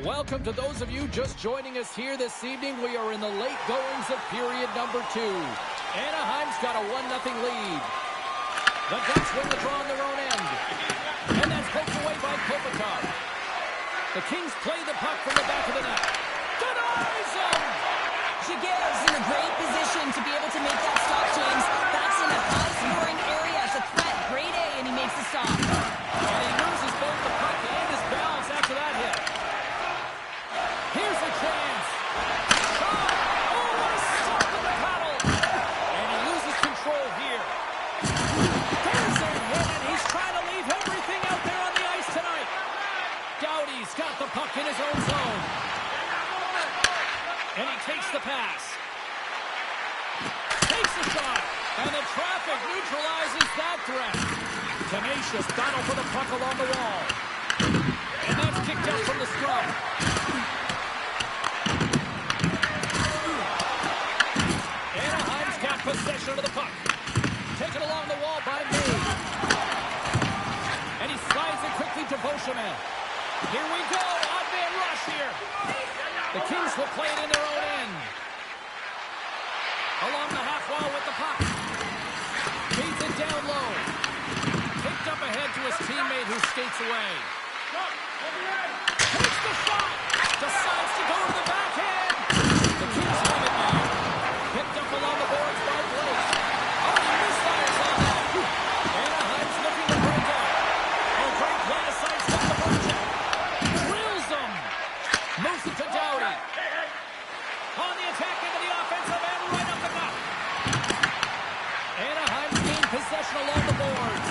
Welcome to those of you just joining us here this evening. We are in the late goings of period number 2. Anaheim's got a 1-0 lead. The Ducks win the draw on their own end. And that's poked away by Kopitar. The Kings play the puck from the back of the net. Denies him! Shigera's in a great position to be able to make that stop, James. That's in a high-scoring area. It's a threat. Grade A, and he makes the stop. And he loses both the puck and his balance after that hit. Here's a chance. Shot! Oh, what a stop with the paddle! And he loses control here. There's a hit, and he's trying to leave everything out there on the ice tonight. Doughty's got the puck in his own zone. And he takes the pass. Takes the shot. And the traffic neutralizes that threat. Tenacious battle for the puck along the wall. And that's kicked out from the scrum. Anaheim's got possession of the puck. Taken along the wall by May. And he slides it quickly to Beauchemin. Here we go. Odd man rush here. The Kings will play it in their own end. Along the half wall with the puck. Feeds it down low. Picked up ahead to his teammate who skates away. Takes the shot. Decides to go to the backhand. The Kings have it now. Picked up along the boards by Blake. Oh, he misfires on that. Anaheim's looking to break out. Oh, great play to sidestep the Virgin. Drills them. Moves it to Doughty. On the attack into the offensive end, right up the gut. Anaheim's gained possession along the boards.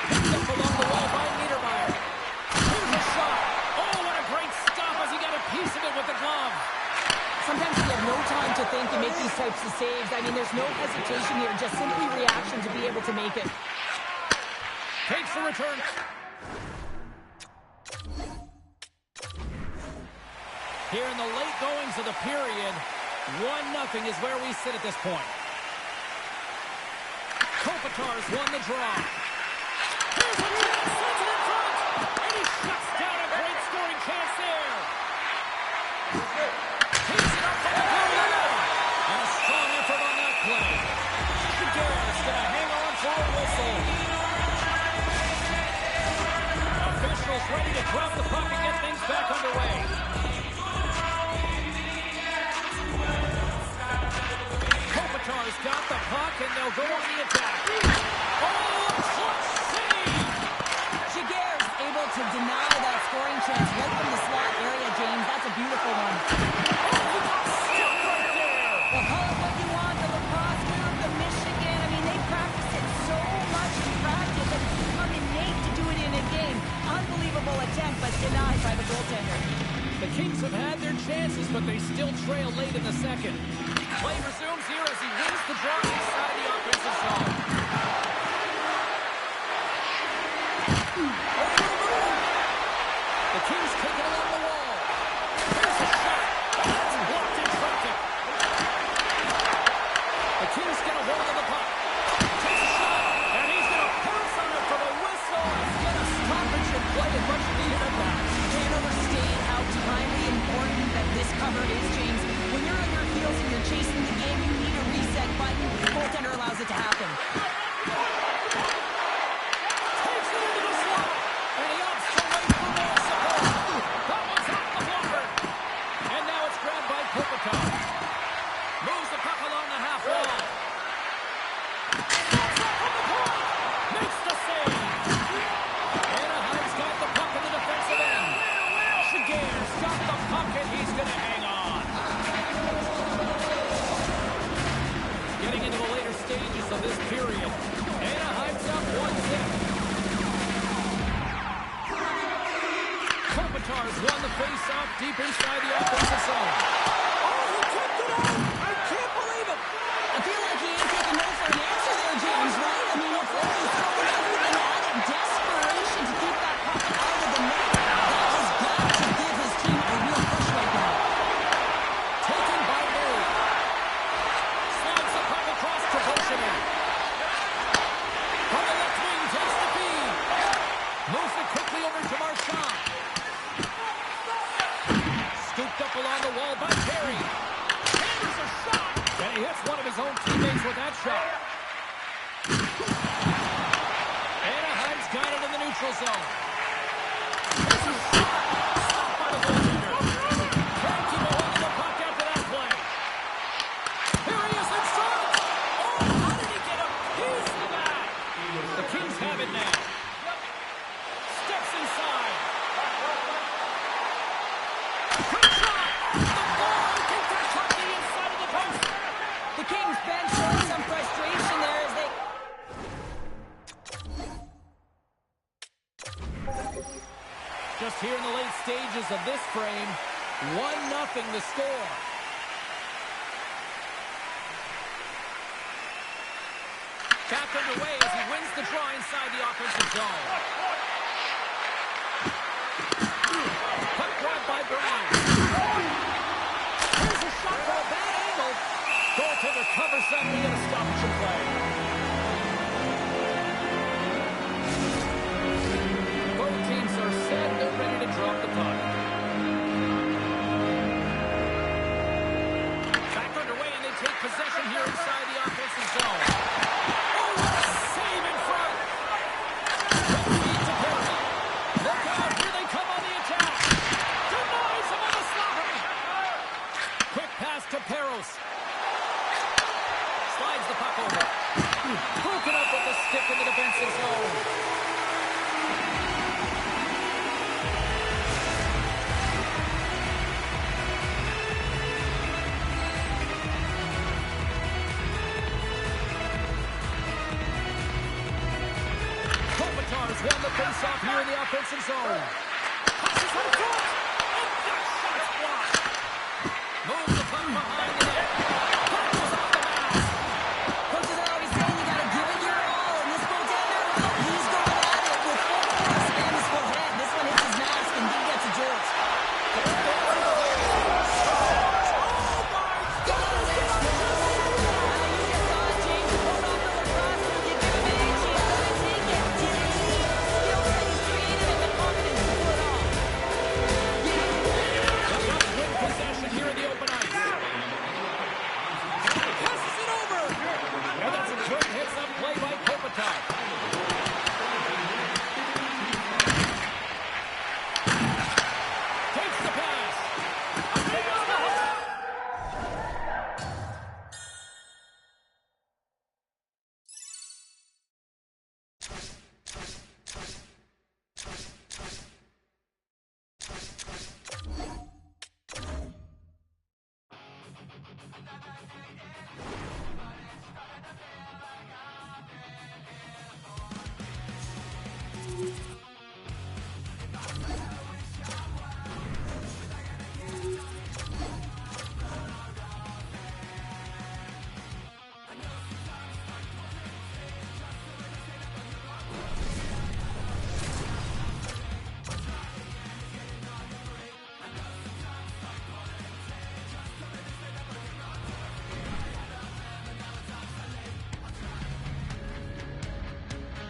Picked up along the wall by Niedermeyer. Here's a shot. Oh, what a great stop as he got a piece of it with the glove. Sometimes you have no time to think and make these types of saves. I mean, there's no hesitation here, just simply reaction to be able to make it. Takes the return. Here in the late goings of the period, 1-0 is where we sit at this point. Kopitar's won the draw. Here's a chance, sends it in front, and he shuts down a great scoring chance there. Takes it up from the blue line, and a strong effort on that play. Shigera's going to hang on for a whistle. Officials ready to drop the puck and get things back underway. Kopitar's got the puck, and they'll go on the attack. Oh, clutch save! Shigera's able to deny that scoring chance right from the slot area, James. That's a beautiful one. Oh, he got stuck right there! Well, call it what you want, the lacrosse move, the Michigan. I mean, they practice it so much in practice, and it's become innate to do it in a game. Unbelievable attempt, but denied by the goaltender. The Kings have had their chances, but they still trail late in the second. Play resumes here as he wins the draw inside the offensive zone. The Kings take it along the wall. Here's a shot. That's blocked in traffic. The Kings get a hold of the puck. Takes a shot, and he's going to pounce on it for the whistle. Get a stoppage in play as much as needed at that. Can't overstate how timely important that this cover is, James. When you're on your heels and you're chasing the game, you need a reset button. The goaltender allows it to happen. Takes it into the slot, and he opts to wait for more support. That one's off the blocker. And now it's grabbed by Kopitar. Moves the puck along the half wall. Stops up on the point. Makes the save. Anaheim's got the puck in the defensive end. Shigera's got the puck, and he's going to hang on. Getting into the later stages of this period. Anaheim's up 1-0. Kopitar's won the face-off deep inside the offensive zone. Oh, he kicked it out! I can't believe it! I feel like he ain't taking no for an answer there, James, right? I mean, it's like he's throwing everything at it. Desperation to keep that puck out of the net. That has got to give his team a real push right now. Taken by May. Slides the puck across to Beauchemin. From the left wing, takes the feed. Moves the with that shot. Anaheim's got it in the neutral zone. Here's a shot. Stopped by the goaltender. Can't keep a hold of the puck after that play. Here he is in front. Oh, how did he get a piece of that? The Kings have it now. Steps inside. Quick shot. The ball. Take that shot to the inside of the post. The Kings bench showing some frustration there as they... Just here in the late stages of this frame, 1-0 the score. Back underway as he wins the draw inside the offensive zone. Puck grabbed by Brown. Here's a shot from a bad angle. Goaltender covers that and a stoppage of play. Both teams are set. They're ready to drop the puck. Back underway and they take possession here inside the offensive zone. Oh, what a save in front. Quick feed to Perry. Look out, here they come on the attack. Denies him on the slaughter. Quick pass to Peros. Slides the puck over. Broken up with the stick in the defensive zone. Kopitar's won the face-off here in the offensive zone. Passes on front. And that shot's blocked. Moves the puck behind the net. Puck goes off the mask. Coaches are always saying you got to give it your all, and this goaltender, well, he's going at it with full force and his full head. This one hits his mask, and he gets a jolt. Possession here in the open ice. Passes it over. And that's a good hits-up play by Kopitar. Takes the pass. Across the hole.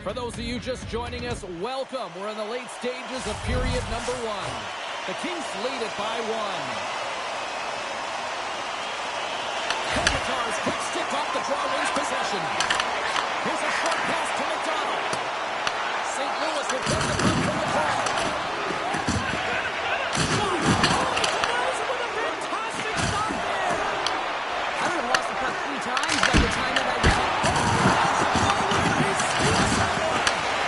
For those of you just joining us, welcome. We're in the late stages of period number 1. The Kings lead it by 1. Kopitar's quick stick off the draw wins possession. Here's a short pass to McDonald. St. Louis will get the puck from the draw. With a fantastic stop there. I would have lost the puck 3 times by the time that I was up.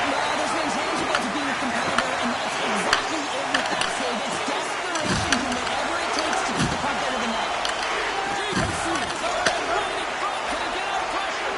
There's an intangible to being a competitor, and that's exactly it with that save. It's desperation, doing whatever it takes to keep the puck out of the net. Deep in front. Can he get out of pressure?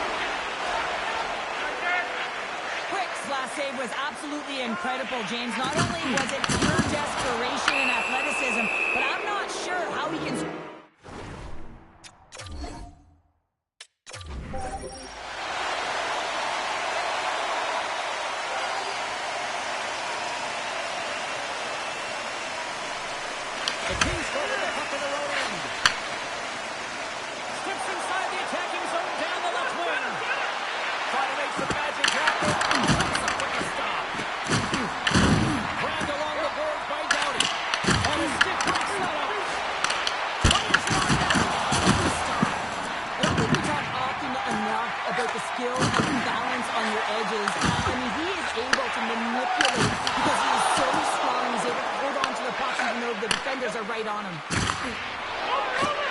right on him.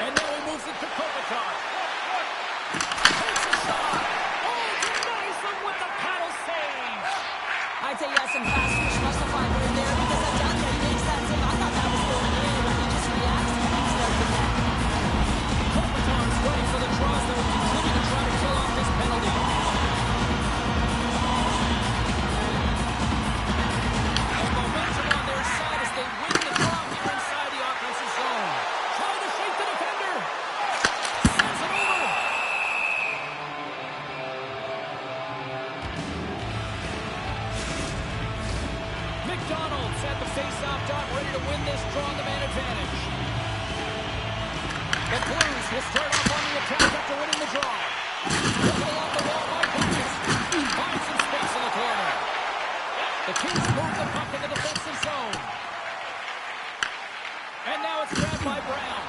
And now he moves it to Kopitar. Takes a shot. Oh, denies him with the paddle save. I'd say yes, and fast fish justified right there because that done that he makes that save. I thought that was going in, but he just reacts and beats it out the net. Kopitar's ready for the draws, though, and continue to try to kill off this penalty. And momentum on their side as they win the draw here inside the offensive zone. Trying to shake the defender. Sends it over. McDonald's at the face-off dot, ready to win this draw on the man advantage. The Blues will start off on the attack after winning the draw. Looking along the wall by Buckets. Finds some space in the corner. The Kings move the puck in the defensive zone. And now it's grabbed by Brown.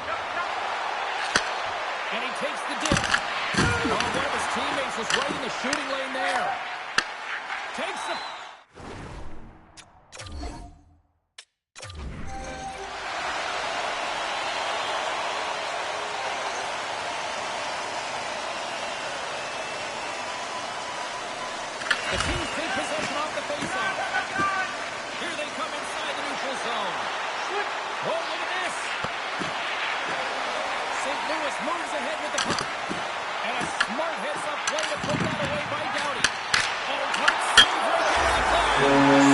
And he takes the dip. Oh, one of his teammates was right in the shooting lane there. Takes the... The Kings take possession off the faceoff. Here they come inside the neutral zone. Oh, look at this. St. Louis moves ahead with the puck. And a smart heads-up play to put that away by Doughty. Oh, great save right there in the corner.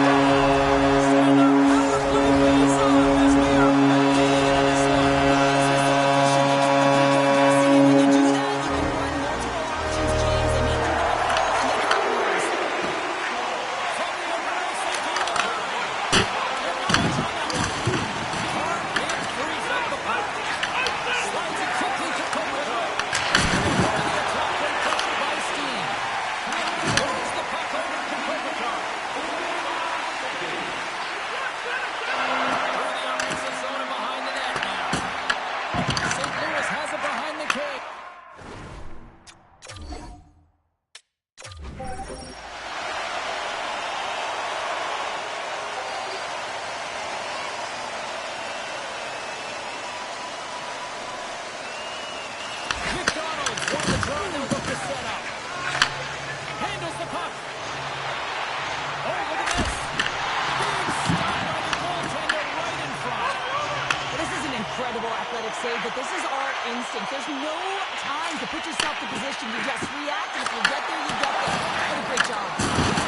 Save, but this is all instinct. There's no time to put yourself in position. You just react, and if you get there, you get there. What a great job.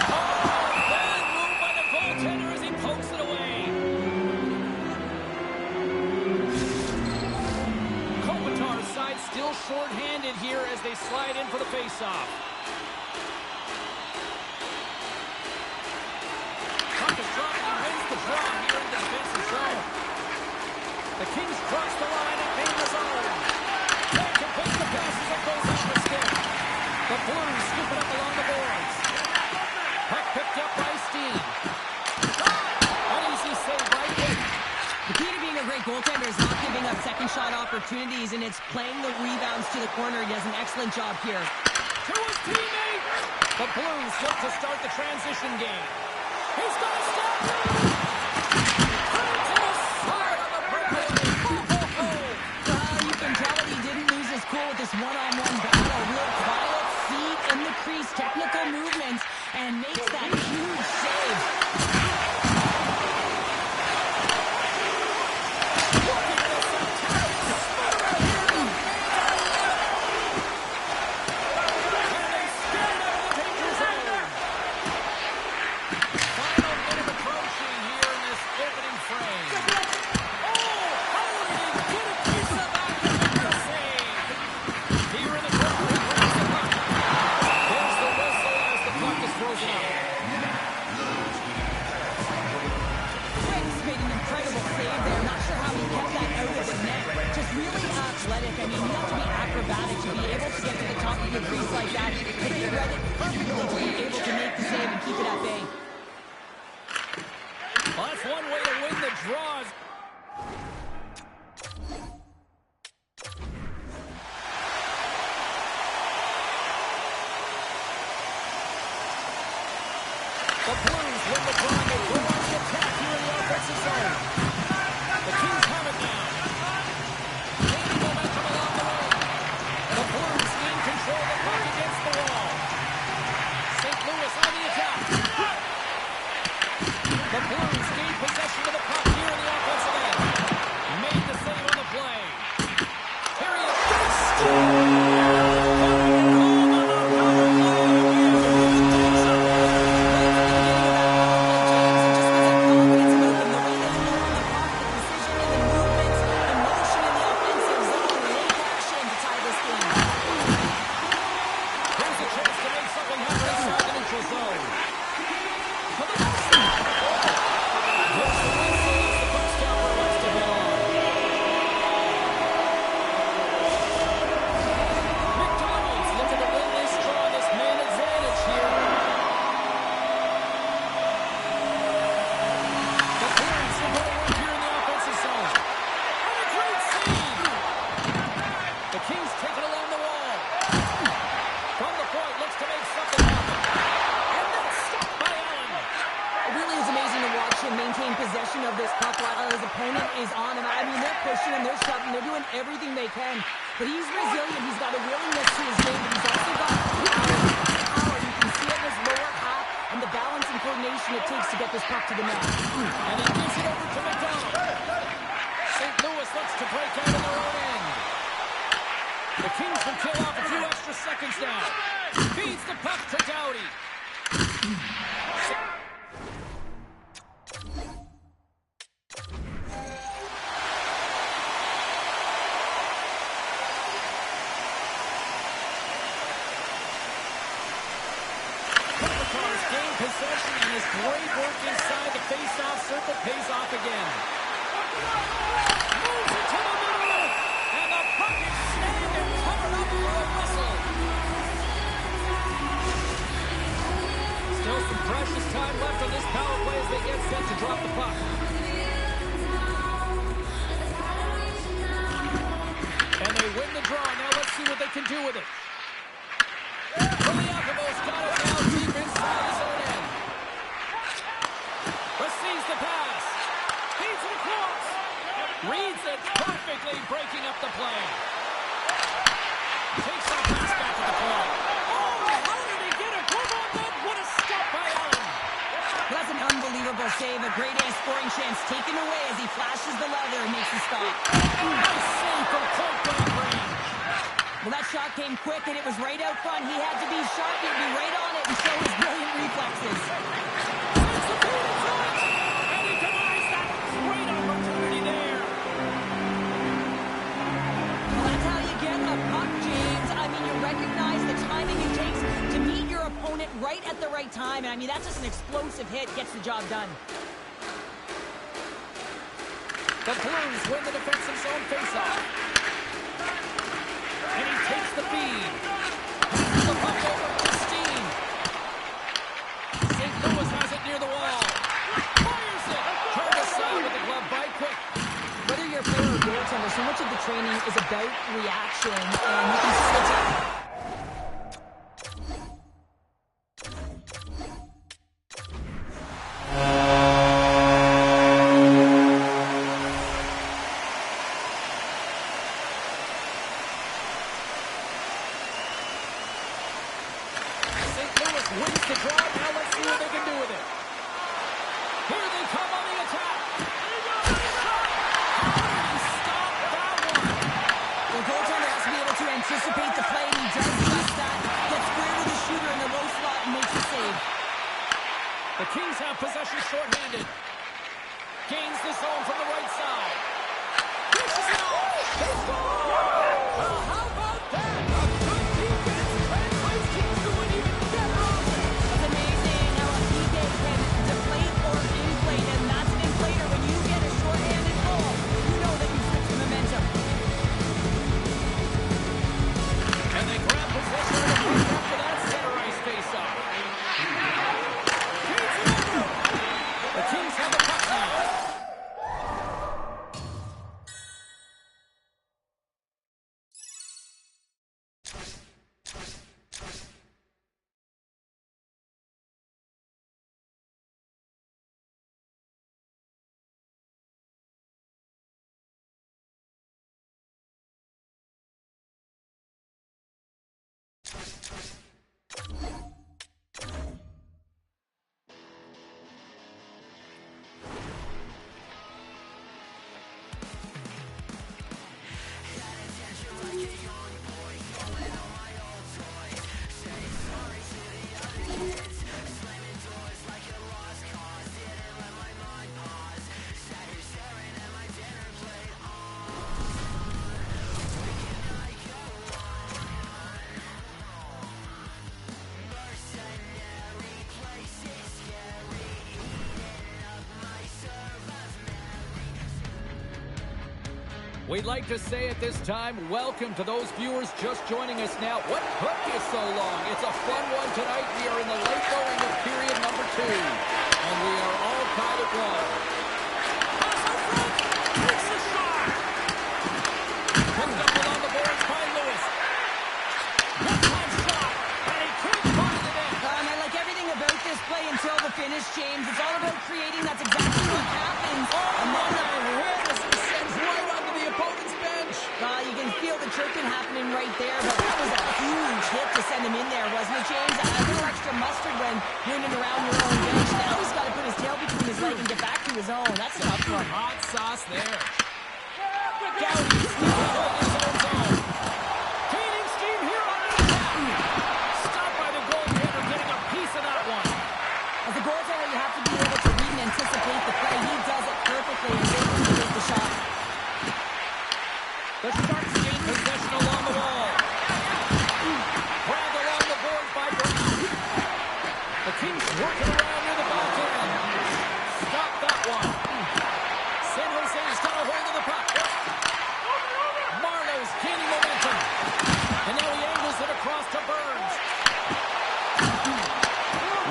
Oh, bad move by the goaltender as he pokes it away. Kopitar's side still short-handed here as they slide in for the face-off. Puck is dropped and wins the draw here in the defensive zone. The Kings cross the line and gain the zone. They complete the pass as it goes off the stick. The Blues scoop it up along the boards. Puck picked up by Steen. An easy save by Witt. The key to being a great goaltender is not giving up second shot opportunities, and it's playing the rebounds to the corner. He does an excellent job here. To his teammate. The Blues look to start the transition game. He's going to stop. One-on-one battle, real quiet feet in the crease, technical movements, and makes that huge save. Final minute approaching here in this opening frame. Oh, how did he get a piece of that? Here in the corner, he grabs the puck. There's the whistle as the puck is frozen up. Riggs made an incredible save there. Not sure how he kept that out of the net. Just really athletic. I mean, you have to be acrobatic to be able to get to the top of your crease like that. But he read it perfectly to be able to make the save and keep it at bay. Well, that's one way to win the draws. The Blues win the draw and they go on the attack here in the offensive zone. The Kings have it now. puck while his opponent is on him. I mean, they're pushing him, they're shoving, they're doing everything they can. But he's resilient. He's got a willingness to his game, but he's also got power. Power. You can see it in his lower half and the balance and coordination it takes to get this puck to the net. And he gives it over to McDonald. St. Louis looks to break out in their own end. The Kings can kill off a few extra seconds now. Feeds the puck to Doughty. Possession and his great work inside the face-off circle pays off again. Moves it to the middle, and the puck is snagged and covered up for a whistle. Still some precious time left on this power play as they get set to drop the puck. And they win the draw. Now let's see what they can do with it. Koliakov's got it now deep inside his own end. Receives the pass. Feeds it across. Reads it perfectly, breaking up the play. Takes that pass back to the point. Oh, how did he get a glove on that? What a stop by Allen. Well, that's an unbelievable save. A grade A scoring chance taken away as he flashes the leather and makes the stop. Nice save from point blank range. Well, that shot came quick, and it was right out front. He had to be sharp. He'd be right on it and show his brilliant reflexes. It's the field in front, and he denies that great opportunity there. Well, that's how you get a puck, James. I mean, you recognize the timing it takes to meet your opponent right at the right time. And I mean, that's just an explosive hit. Gets the job done. The Blues win the defensive zone faceoff. And he takes the feed. Passes the puck over to Steen. St. Louis has it near the wall. Fires it. Turned aside with the glove by Quick. Whether you're a player or goaltender, so much of the training is about reaction, and you can see wins the draw. Now let's see what they can do with it. Here they come on the attack. How did he stop that one? the goaltender has to be able to anticipate the play, and he does just that. Gets square to the shooter in the low slot and makes the save. The Kings have possession shorthanded. Gains the zone from the right side. Pushes it off. They score! Well, how about that? A good defense translates into an even better offense. It's amazing how a PK can deflate or inflate, and that's an inflator. When you get a shorthanded goal, you know that you switch the momentum. And they grab possession of the puck after that center ice face-off. Feeds it over. The Kings have the puck now. We'd like to say at this time, welcome to those viewers just joining us now. What took you so long? It's a fun one tonight. We are in the late going of period number 2. And we are all tied at 1. Takes the shot. Picked up along the boards by Lewis. One-time shot. And he couldn't find the net. And I like everything about this play until the finish, James. It's all about creating. That's exactly what happens. And the chirping happening right there, but that was a huge hit to send him in there, wasn't it, James? A little extra mustard when you're in and around your own bench. Now he's got to put his tail between his legs and get back to his own. That's a tough one. Hot sauce there. Gowdy sneaking out in his own zone. Gaining steam here on the attack. Stopped by the goaltender, getting a piece of that one. As a goaltender, you have to be able to read and anticipate the play. He does it perfectly and is able to make the shot. The Sharks gain possession along the wall. Grabbed along the boards by Brown. The Kings working around near the back end. Stop that one. San Jose's got a hold of the puck. Marlowe's gaining momentum. And now he angles it across to Burns.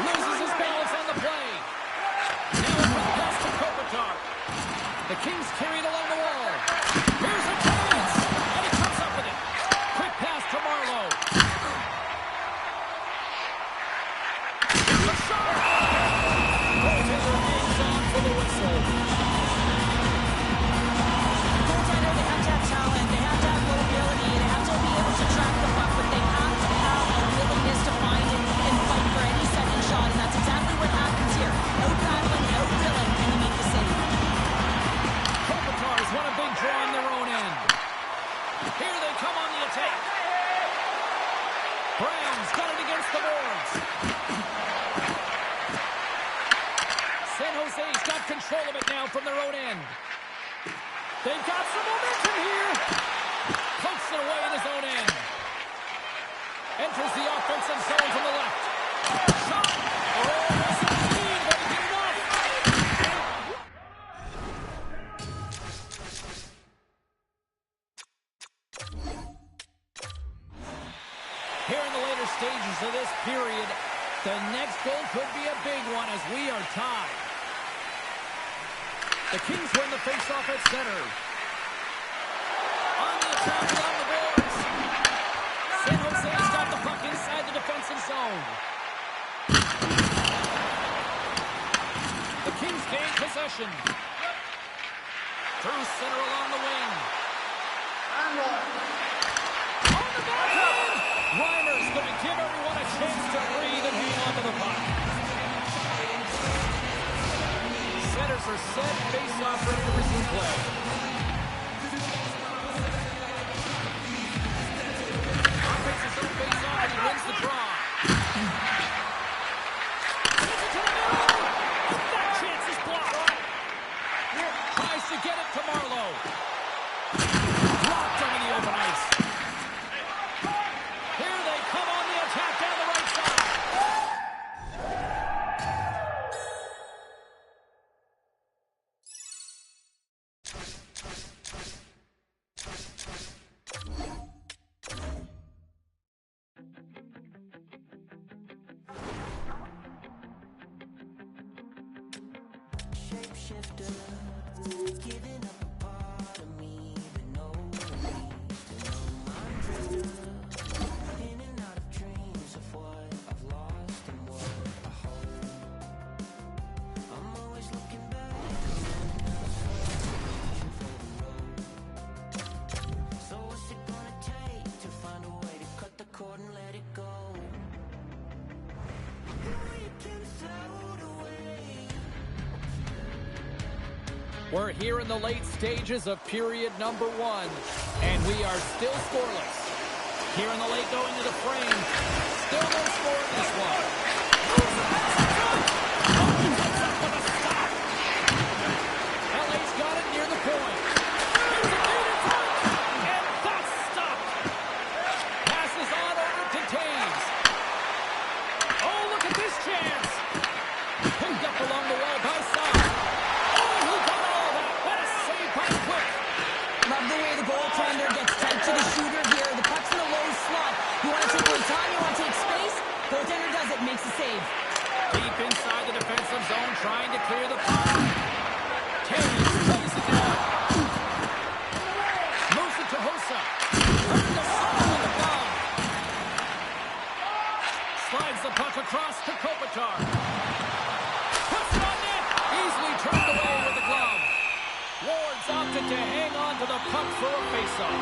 Loses his balance on the play. Now a quick pass to Kopitar. The Kings carry it along the wall. Here's a chance. And he comes up with it. Quick pass to Marlowe. Here's a shot. Goaltender hangs on for the whistle. Goaltender, they have to have talent, they have to have mobility, they have to be able to track the puck, but they have to have a willingness to find it and fight for any second shot, and that's exactly what happens here. Out-battling, out-drilling, and you make the save. Kopitar's won a big draw on their own end. Here they come on the attack. Brown's got it against the boards. San Jose's got control of it now from their own end. They've got some momentum here. Pokes it away in his own end. Enters the offensive zone from the left. Shot. Oh, that's a speed, but he did enough. Here in the later stages of this period, the next goal could be a big one as we are tied. The Kings win the faceoff at center. On the attack along the boards. San Jose's got the puck inside the defensive zone. The Kings gain possession. Through center along the wing. On the backhand! Reimer's going to give everyone a chance to breathe and hang on to the puck. Setters are set, face-off ready to resume play. Offensive zone face-off, and he wins the draw. Gets it to the middle. That chance is blocked. Tries to get it to Marlowe. Blocked on the open ice. Here they come on the attack down the right side. We're here in the late stages of period number one, and we are still scoreless. Here in the late going to the frame, still no score in this one. Moves the pass in front. Comes up with a stop. LA's got it near the point. Here's a lead in front, and that's stopped. Passes on over to Taves. Oh, look at this chance. Picked up along the wall by Saad. Love the way the goaltender gets tight to the shooter here. The puck's in the low slot. You want to take more time, you want to take space. Goaltender does it, makes a save. Deep inside the defensive zone, trying to clear the puck. Taves plays it down. Moves it to Hossa. Turn the center with the glove. Slides the puck across to Kopitar. Puts it on net. Easily turned away with the glove. Ward's opted to hang on to the puck for a faceoff.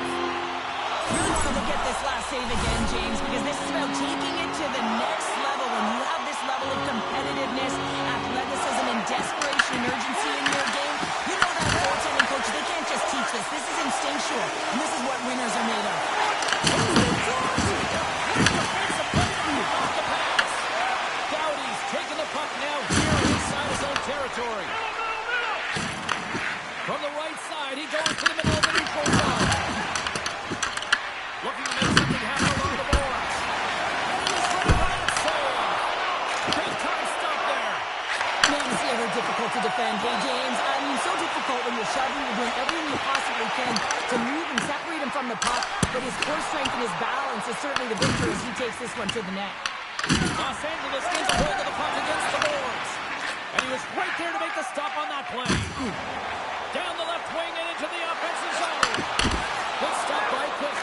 Really want to look at this last save again, James, because this is about taking it to the next level. When you have this level of competitiveness, athleticism, and desperation and urgency in your game, you know that goaltending coach, they can't just teach this. This is instinctual, and this is what winners are made of. Doughty's taking the puck now here inside his own territory. From the right side, he goes to the middle of the neutral zone. Looking to make something happen along the boards. And he's running for that save. Big time stop there. Man, it's ever difficult to defend. Hey, James, I mean, so difficult when you're shoving, you're doing everything you possibly can to move and separate him from the puck, but his core strength and his balance is certainly the victor as he takes this one to the net. Los Angeles gets a hold of the puck against the boards. And he was right there to make the stop on that play. Down the left wing and into the offensive zone. Good stop by Cook.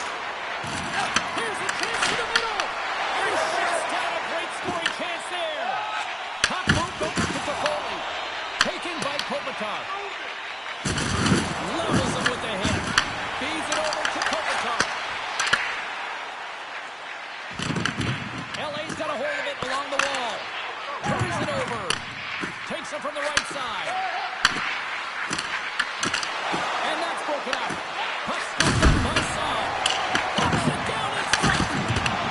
Here's a chance to the middle. And he shuts down a great scoring chance there. Puck moved over to Toffoli. Taken by Kopitar. Levels him with the hit. Feeds it over to Kopitar. LA's got a hold of it along the wall. Hurries it over. Takes it from the right side. And that's broken up. Puck scooped up by Saul. Knocks it down in front.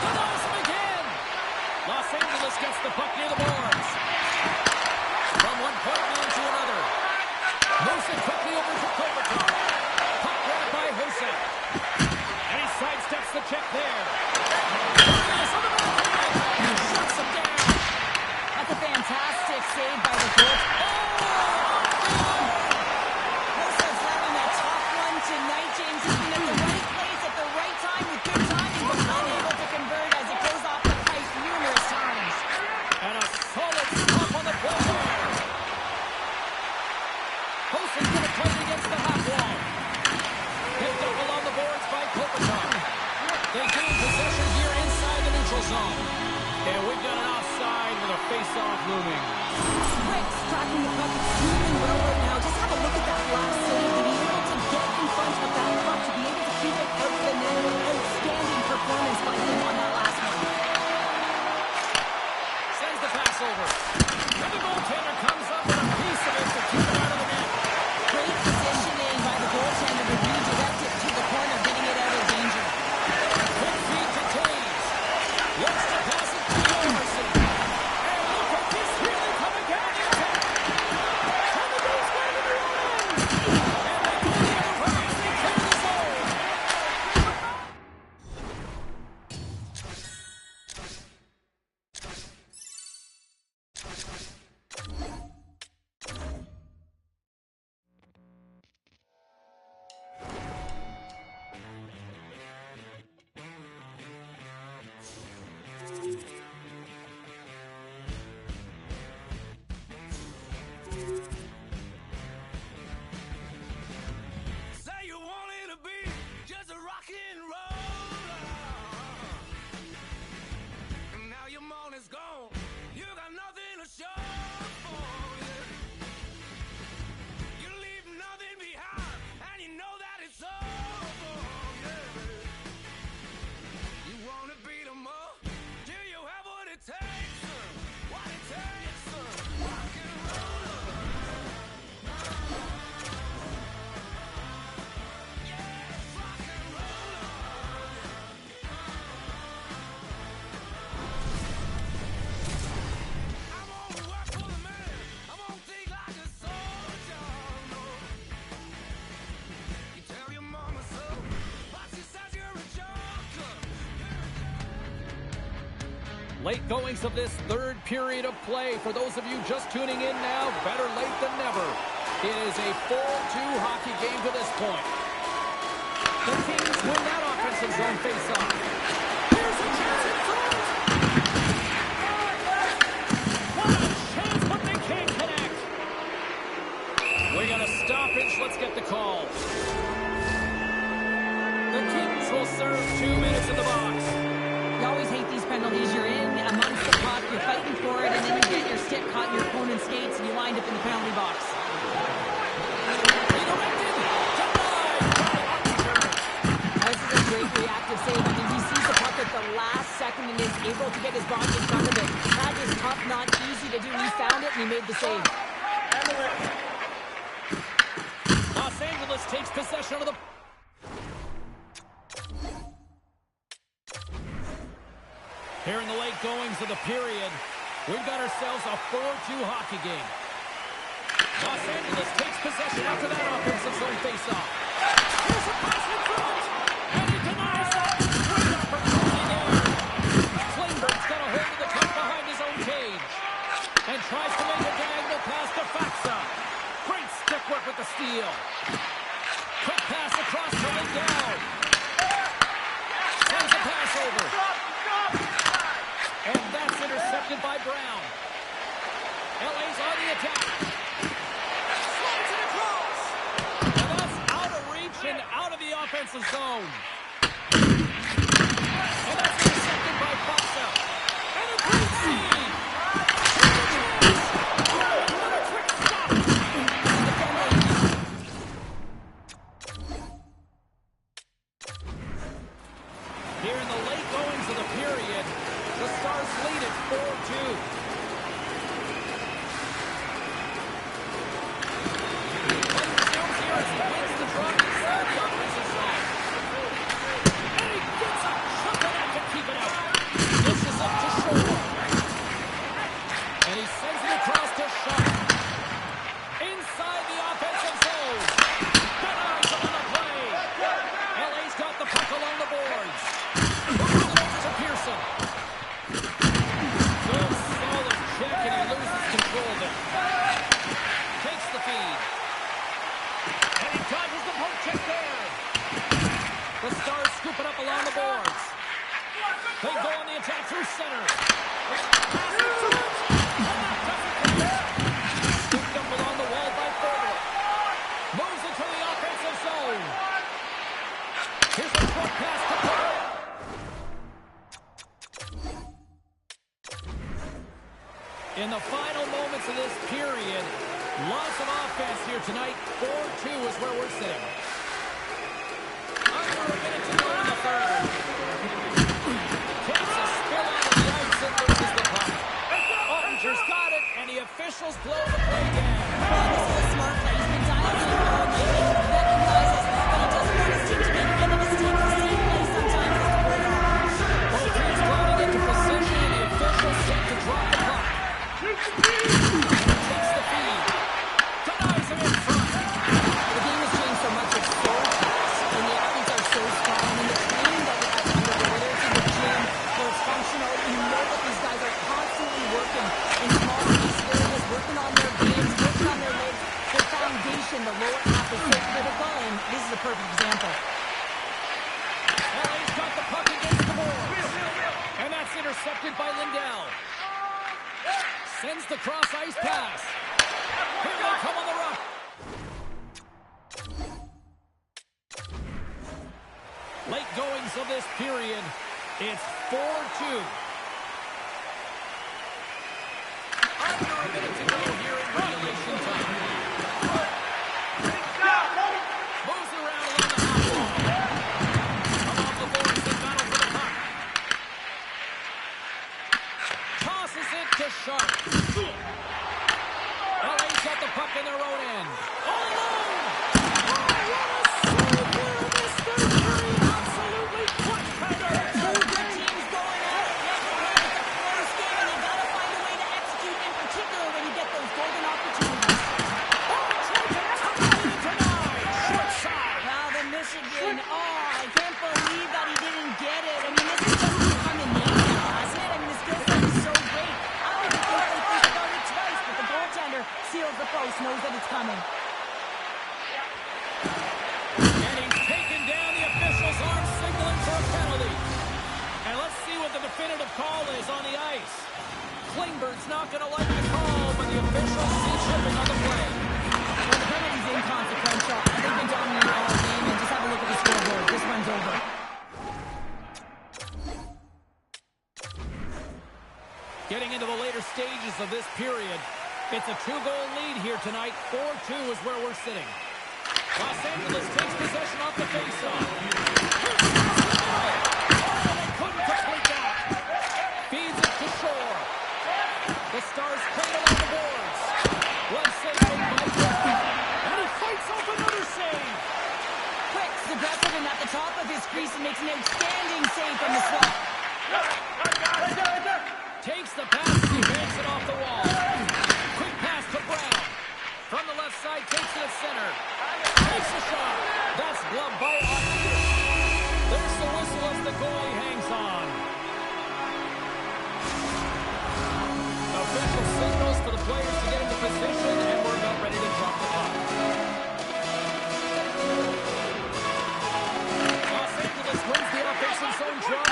Denies him again. Los Angeles gets the puck near the boards. From one point man to another. Moves it quickly over to Kopitar. Puck grabbed by Hosek. And he sidesteps the check there. Shuts him down. That's a fantastic save by the coach. Hosek's having a tough one tonight, James. He's been at the right place at the right time with good timing, but unable to convert as it goes off the pipe numerous times. And a solid stop on the play there. Hosek's going to play it against the half wall. Picked up along the boards by Kopitar. They gain possession here inside the neutral zone. And we've got an offside with a face-off looming. Quick, tracking the puck extremely well right now. Just have a look at that last save. To be able to get in front of that puck, to be able to keep it out of the net. Outstanding performance by him on that last one. Sends the pass over. And the goaltender comes up with a piece of it to keep it out of the net. Great positioning by the goaltender to redirect it to the corner, getting it out of danger. Quick feed to Taves. Looks to pass it to Morrison. And look at this really coming down the attack. And the goal's going to the end. And they go the other way as they clear the zone. Say you wanted to be just a rock and roll. And now your money's gone. You got nothing to show for it. You leave nothing behind, and you know that it's over. Yeah. You wanna beat 'em up? Do you have what it takes? What it takes? Rock and roll. Late goings of this third period of play. For those of you just tuning in now, better late than never. It is a 4-2 hockey game to this point. The Kings win that offensive zone faceoff. Here's a chance in front. What a chance, but they can't connect. We got a stoppage. Let's get the call. The Kings will serve 2 minutes in the box. You always hate these penalties. You're in amongst the puck, you're fighting for it, and then you get your stick caught in your opponent's skates, and you wind up in the penalty box. This is a great reactive able to get his body in front of it. That is tough, not easy to do. He found it, and he made the save. Los Angeles takes possession of the... Here in the late goings of the period, we've got ourselves a 4-2 hockey game. Los Angeles takes possession after that offensive zone faceoff. Here's a pass in front, and he denies that. Great opportunity there. Klingberg's got a hold of the puck behind his own cage and tries to make a diagonal pass to Faxa. Great stick work with the steal. Quick pass across to Lindell. Sends a pass over. And that's intercepted by Brown. LA's on the attack. Slides it across. And that's out of reach and out of the offensive zone. And that's intercepted by Faxa. And a great save. Another quick stop. Here in the late goings of the period, the Stars lead at 4-2. Resumes here as he wins the draw inside the offensive zone. And he gets a chunk of that to keep it out. Dishes up to Shore. And he sends it across to Shaw. Inside the offensive zone. Good eyes on the play. LA's got the puck along the boards. Moves it over to Pearson. Good solid check, and he loses control of it. Takes the feed. And he dodges the poke check there. The Stars scoop it up along the boards. They go on the attack through center. Pass in front. And that doesn't connect. Scooped up along the wall by Frederick. Moves it to the offensive zone. Here's a short pass to Perry. In the final moments of this period, lots of offense here tonight. 4-2 is where we're sitting. Under a minute to go in the third. Takes a spill out of the ice and loses the puck. Ottinger's got it, and the officials blow the play down. Well, this is a smart play. He's been dialed in all night. He recognizes that he doesn't want his team to make any mistakes. The same play sometimes is the play off. Both teams crowding into position, and the officials set to drop the puck. Takes the feed. Denies him in front. The game has changed so much. It's so fast, and the athletes are so strong. I mean, the training that we have to do, whether it's in the gym or it's functional, you know that these guys are constantly working in small piece areas, working on their games, working on their legs. Their foundation, the lower half is so critical, and this is a perfect example. LA's got the puck against the boards. And that's intercepted by Lindell. Sends the cross-ice pass. Here they come on the rush. Late goings of this period. It's 4-2. Under a minute to go here in regulation time. Moves around along the half wall. Come off the boards and battle for the puck. Tosses it to Sharp. LA's got the puck in their own end. All alone! Oh, what a save here in this third period! Absolutely clutch header! Two good teams going at it. Yes, it's a close game, and you gotta find a way to execute, in particular when you get those golden opportunities. Oh, tries to tuck it in and denied. Short side. Wow, the Michigan. Oh, I can't believe that he didn't get it. I mean, this has just become a name now, hasn't it? I mean, the skill set is so great. I don't even think they think about it twice, but the goaltender seals the post, knows that it's coming. And he's taken down. The officials are signaling for a penalty. And let's see what the definitive call is on the ice. Klingberg's not going to like the call, but the officials see tripping on the play. Well, the penalty's inconsequential. They've been dominating all game, and just have a look at the scoreboard. This one's over. Getting into the later stages of this period, it's a 2-goal lead here tonight. 4-2 is where we're sitting. Los Angeles takes possession off the faceoff. Oh, they couldn't complete that. top of his crease and makes an outstanding save from the slot. Takes the pass and he banks it off the wall. Quick pass to Brown. From the left side, takes it at center. Takes the shot. That's gloved by Oshie. There's the whistle as the goalie hangs on. Official signals to the players to get into position, and we're about ready to drop the puck. Los Angeles wins the offensive zone draw.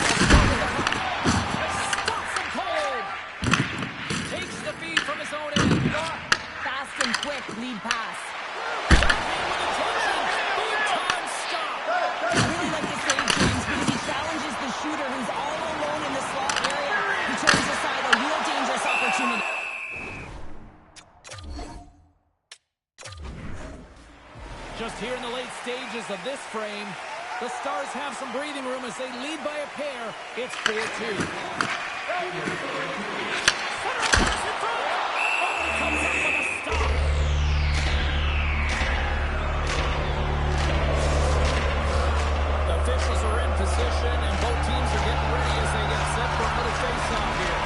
Stops him cold. Takes the feed from his own end. Fast and quick lead pass. Backhand with attention. Big time stop. I really like this save, James, because he challenges the shooter who's all alone in the slot area. He turns aside a real dangerous opportunity. Just here in the late stages of this frame, the Stars have some breathing room as they lead by a pair. It's 4-2. Comes up with a stop. The officials are in position, and both teams are getting ready as they get set for another face-off here.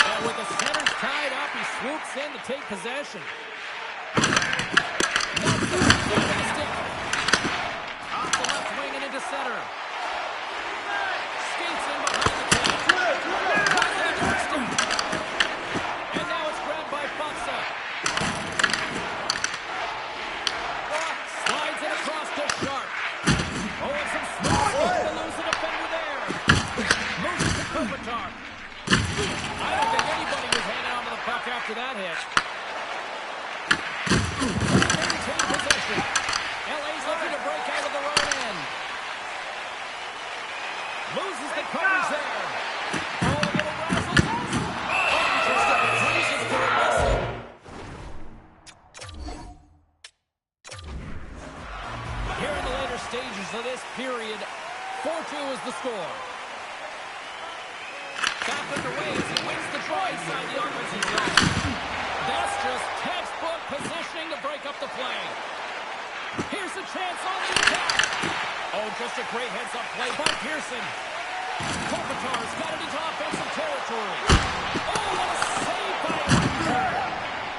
And with the centers tied up, he swoops in to take possession. Knocks the puck down with the stick. Off the left wing and into center. Skates in behind the cage. And now it's grabbed by Buxa. Slides it across to Sharp. Oh, and some smart to lose the defender there. Moves it to Kopitar. I don't think anybody was hanging on to the puck after that hit. Maintain possession. LA's looking to break out of their own end. Loses the covers there. Oh, a little razzle-dazzle. Freezes for a whistle. Here in the later stages of this period, 4-2 is the score. Back underway as he wins the draw inside the offensive zone. That's just textbook positioning to break up the play. Here's a chance on the attack. Oh, just a great heads-up play by Pearson. Kopitar's got it into offensive territory. Oh, what a save by Hunter.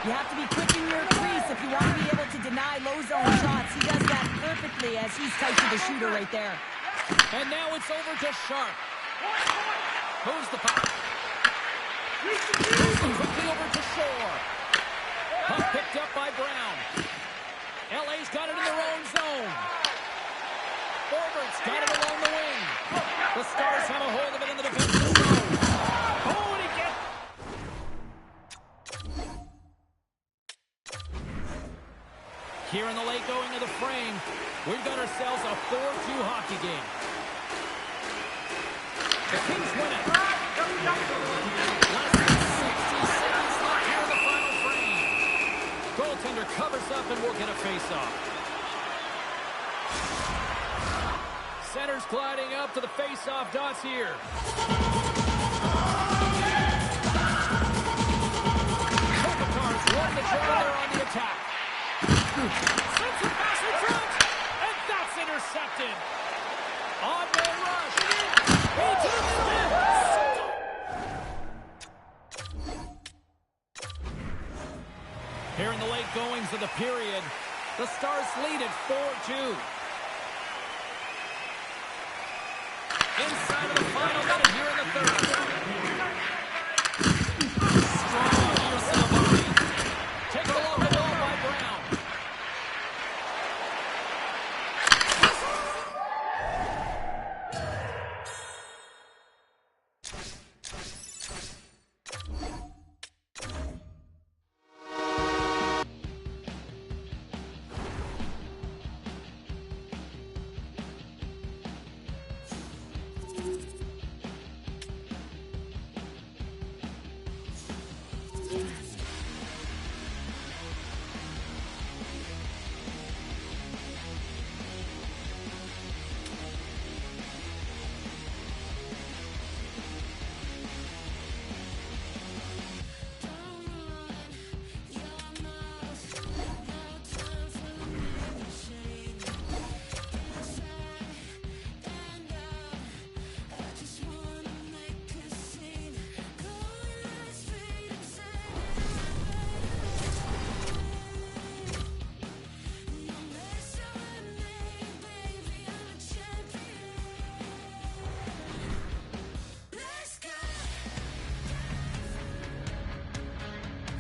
You have to be quick in your crease if you want to be able to deny low zone shots. He does that perfectly as he's tight to the shooter right there. And now it's over to Sharp. Moves the puck. Moves it quickly over to Shore. Puck picked up by Brown. LA's got it in their own zone. Forward's got it along the wing. The Stars have a hold of it in the defensive zone. Oh, and he gets... Here in the late going of the frame, we've got ourselves a 4-2 hockey game. The Kings win it. Less than 60 seconds left here in the final frame. Goaltender covers up and we'll get a face-off. Center's gliding up to the face-off dots here. Kopitar's won the draw there on the attack. Sends it past the front, and that's intercepted. On-man rush. Here in the late goings of the period, the Stars lead at 4-2. Inside of the final minute here in the third. Strong use of the body. Taken along the wall by Brown.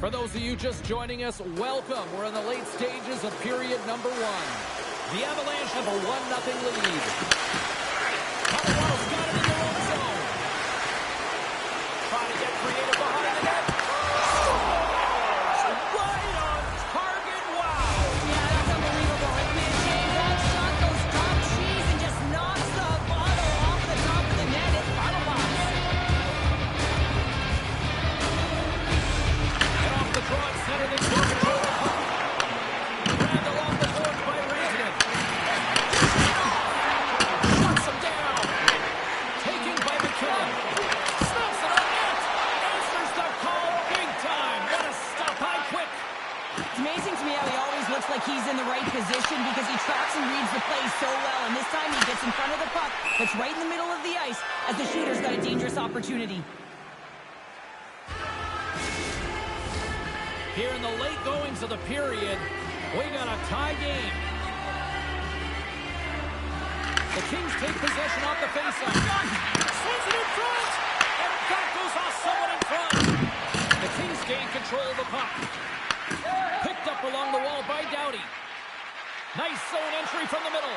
For those of you just joining us, welcome. We're in the late stages of period number 1. The Avalanche have a 1-0 lead. Colorado's got it in their own zone. Trying to get creative behind the net. Right on target. Wow. Yeah, that's unbelievable. I mean, James, that shot goes top cheese and just knocks the bottle off the top of the net. It's bottle box. And off the draw, center, they take control of the puck. Grabbed along the boards by Rantanen. Shuts him down. Taken by McKinnon. Snaps it on net. Answers the call big time. What a stop. High quick. It's amazing to me how he always looks like he's in the right position because he tracks and reads the play so well. And this time he gets in front of the puck that's right in the middle of the ice as the shooter's got a dangerous opportunity. Here in the late goings of the period, we got a tie game. The Kings take possession off the faceoff. Swings it in front, and that goes off someone in front. The Kings gain control of the puck. Picked up along the wall by Doughty. Nice zone entry from the middle.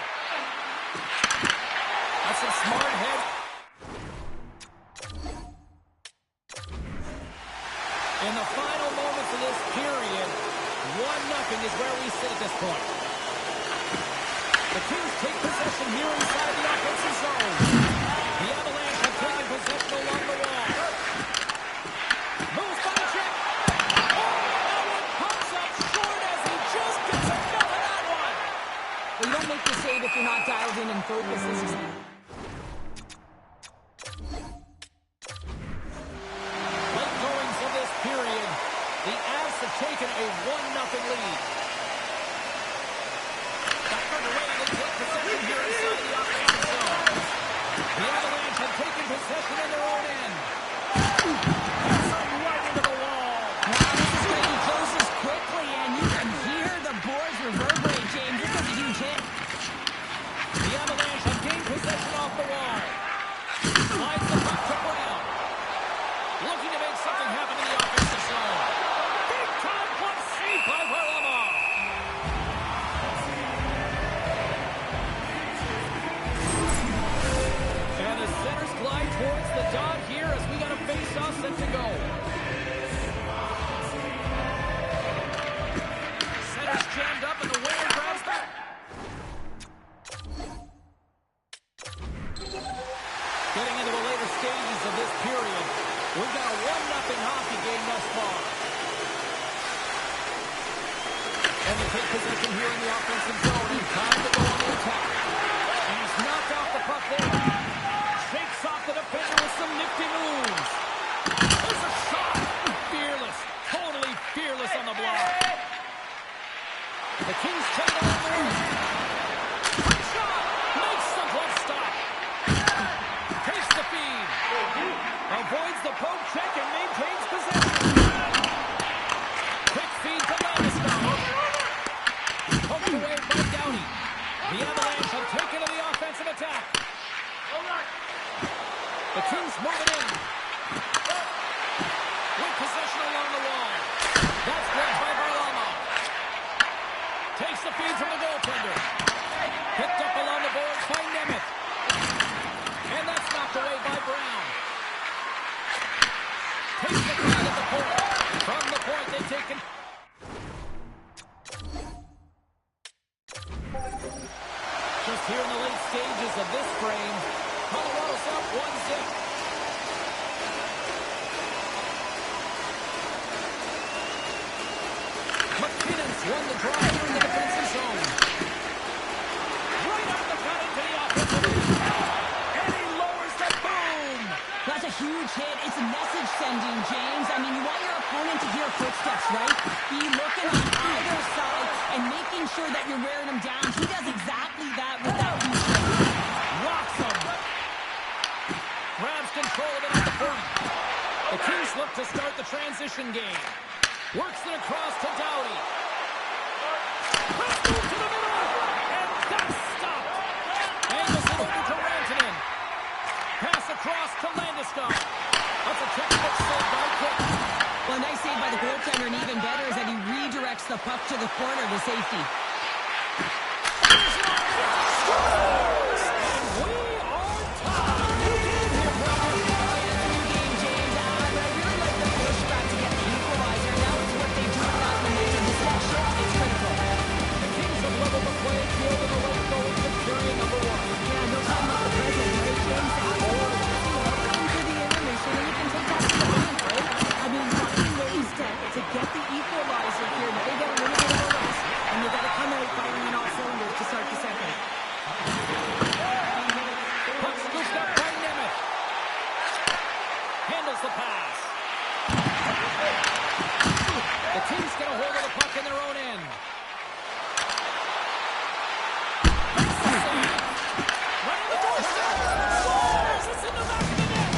That's some smart head. In the final moments of this period, 1-0 is where we sit at this point. The Kings take possession here inside the offensive zone. The Avalanche have taken possession along the wall. Moves by the check. Oh, that one pops up short as he just gets enough of that one. Well, you don't make the save if you're not dialed in and focused. This is... Late goings of this period, the Avs have taken a 1-0 lead. Back underway, they take possession here inside the offensive zone. The Avalanche have taken possession in their own end. That's right into the wall. Wow, this is going to be closes quickly, and you can hear the boards reverberate, James. This was a huge hit. The Avalanche have gained possession off the wall. Slides the puck to Brown. Looking to make something happen in the offensive zone. Big time one save by Varlamov. And the centers glide towards the dot here as we got a face-off set to go. Centers jammed up and the winger grabs back. Getting into the later stages of this period, we've got a 1-0 hockey game thus far. And they take possession here in the offensive zone. And time to go on the attack. And he's knocked off the puck there. Shakes off the defender with some nifty moves. There's a shot. Fearless. Totally fearless on the block. The Kings take it on the wing. Shot. Makes the glove stop. Takes the feed. Avoids the poke check and maintains possession. Quick feed to Landeskog. Poked away by Doughty. The Avalanche have taken to the offensive attack. The Kings moving in. With possession along the wall. That's blocked by Varlamov. Takes the feed from the goaltender. Picked up along the boards by Nemeth. And that's knocked away by Brown. Takes the feed at the point. From the point, they take it. Just here in the late stages of this frame, Colorado's up 1-0. McKinnon's won the draw here in the defensive zone. Right up the cut into the offensive end. And he lowers the boom. That's a huge hit. It's a message sending, James. I mean, you want your opponent to hear footsteps, right? Be looking on either side and making sure that you're wearing them down. He does exactly that with that huge hit. Rocks him. Grabs control of it at the point. The Kings look to start the transition game. Works it across to Doughty. Press move to the middle. And that's stopped. Angles it over to Rantanen. Pass across to Landeskog. That's a textbook save by Cook. Well, nice save by the goaltender, and he kicks the puck to the corner to safety. To get the equalizer here, now they get a little bit of a rest, and you got to come out firing on all cylinders to start the second. Puck scooped up by Nemeth. Handles the pass. The team's got a hold of the puck in their own end. Right on the doorstep. Scores! It's in the back of the net.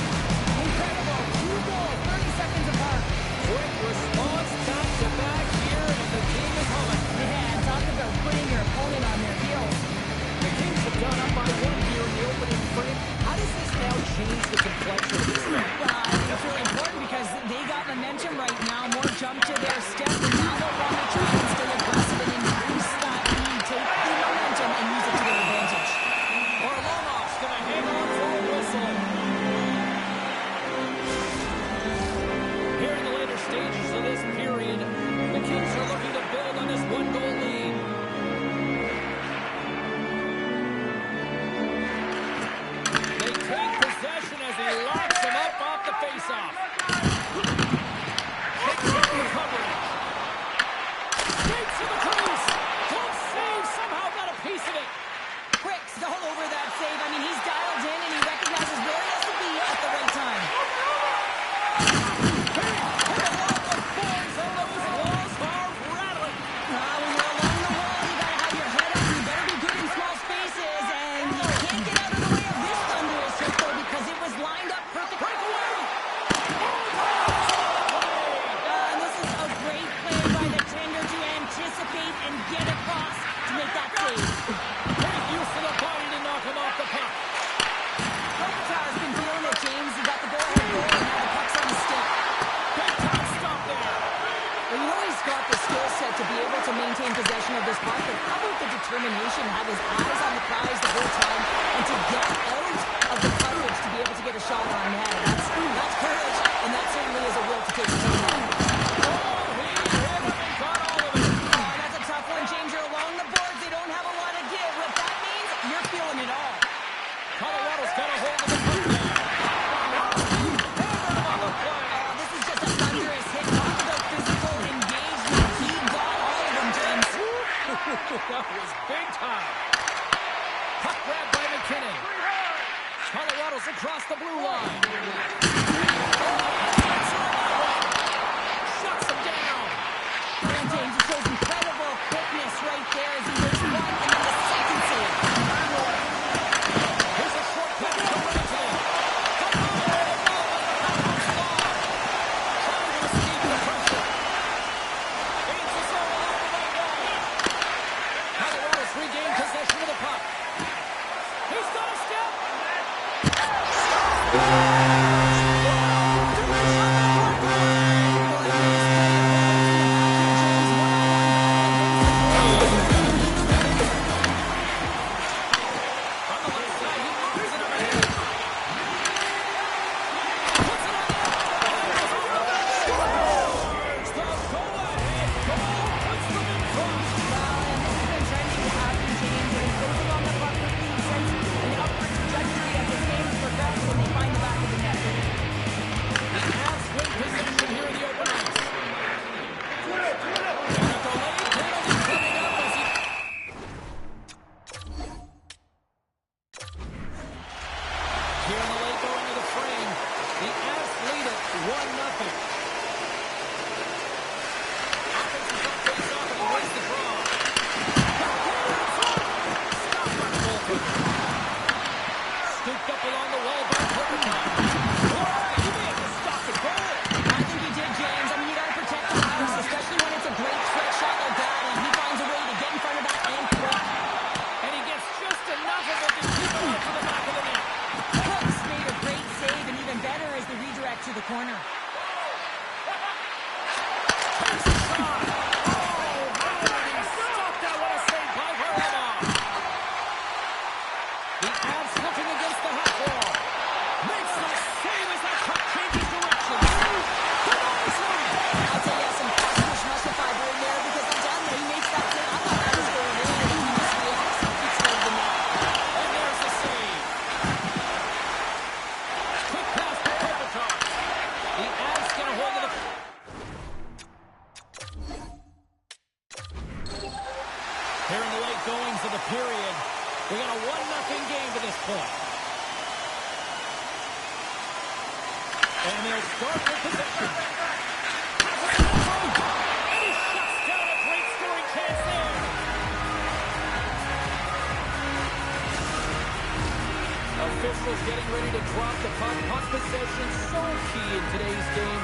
Incredible. 2 goals, 30 seconds apart. Quick response, back to back here, and the team is humming. Man, talk about putting your opponent on their heels. The Kings have gone up by 1 here in the opening frame. How does this now change the complexion of this game? It's really important because they got momentum right now. More jump to their step, and now they'll want to try and stay aggressive and increase that lead, take the momentum, and use it to their advantage. Orlomov's going to hang on for a whistle. Here in the later stages of this period, the Kings are looking to build on this 1-goal lead. They take possession as he locks him up off the faceoff. Kicks it in the coverage. Skates to the crease. Close save, somehow got a piece of it. Quick stall over that save. I mean, he's dialed in and he recognizes where he has to be at the right time. When you're along the wall, you gotta have your head up. You better be good in small spaces, and you can't get out of the way of this thunderous hit, though, because it was lined up perfectly. And this is a great play by the tender to anticipate and get across to make that save. Great use of the body to knock him off the puck. Kopitar's been feeling it, James. He got the go-ahead goal, and now the puck's on the stick. Big time stop there. Well, you know he's got the skill set to be able to maintain possession of this puck, but how about the determination, have his eyes on the prize the whole time, and to get out of the coverage to be able to get a shot on net. That's courage, and that certainly is a will to take the team on. That's a tough one, James. You're along the boards. They don't have a lot of give. What that means, you're feeling it all. Colorado's got a hold of the puck now. Hammered on the play. This is just a thunderous hit. Talk about physical engagement. He got all of them, James. That was big time. Puck grabbed by McKinnon. Colorado's across the blue line. Shuts him down. And James, it shows incredible quickness right there as he makes one and then the second save. Here's a short pass to Rantanen. Trying to escape the pressure. Gains the zone along the right wall. Colorado's regained possession of the puck. He's got a step. the period. We got a 1-0 game to this point. And they'll start with possession. And he shuts down a great scoring chance there. Officials getting ready to drop the puck. Puck possession so key in today's game.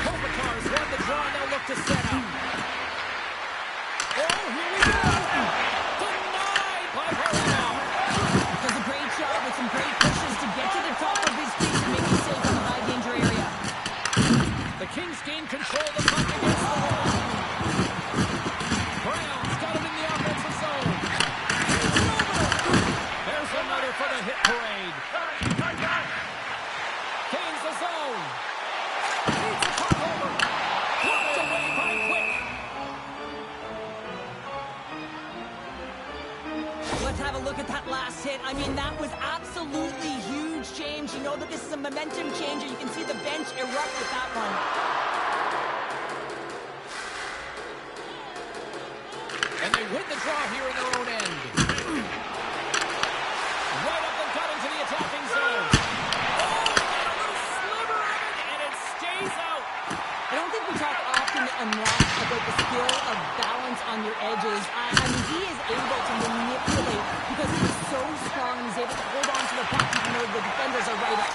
Kopitar's won the draw. They'll look to set up. Oh, here we go. Denied by Barreno. Does a great job with some great pushes to get to the top of his feet and make it safe in the high danger area. The Kings gain control of the puck against the wall. Brown's got him in the offensive zone. He's over. There's another for the hit parade. Gains the zone. Leads the puck over. Blocked away by Quick. Let's have a look at that last hit. I mean, that was absolutely huge, James. You know that this is a momentum changer. You can see the bench erupt with that one. And they win the draw here in their own end. Right up the gut into the attacking zone. Oh, a little sliver of it, and it stays out. I don't think we talk often enough about the skill of balance on your edges. I mean, he is able to manipulate because he is so strong and he's able to hold on to the puck even though the defenders are right up.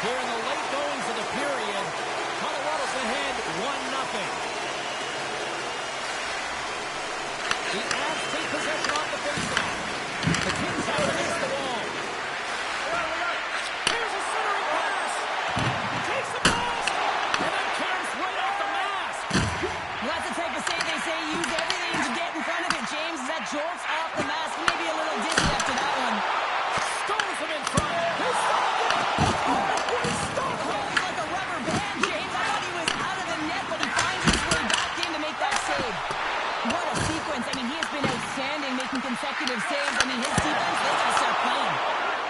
Here in the late goings of the period, Colorado's ahead 1-0. The Avs take possession off the faceoff. The Kings have it against the wall. Here's a centering pass. Takes the pass. And then carries right off the mask. Well, that's the type of save they say use everything to get in front of it, James. As that jolts off the mask, maybe a little dizzy after that one. Stones him in front. He stopped it. He stopped it. Holds like a rubber band, James. I thought he was out of the net, but he finds his way back in to make that save. What a sequence. I mean, he has been outstanding making consecutive saves. I mean, his defense, they got to start playing.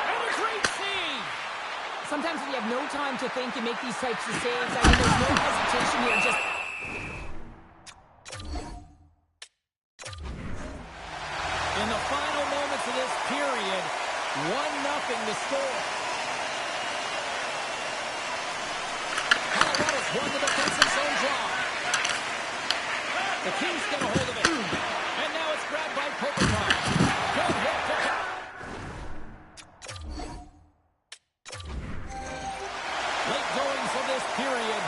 And a great save. Sometimes when you have no time to think, you make these types of saves. I mean, there's no hesitation here. Just In the final moments of this period, 1-0 to score. Colorado's won the defensive zone draw. The Kings get a hold of it. And now it's grabbed by Kopitar. Good hit to late goings of this period.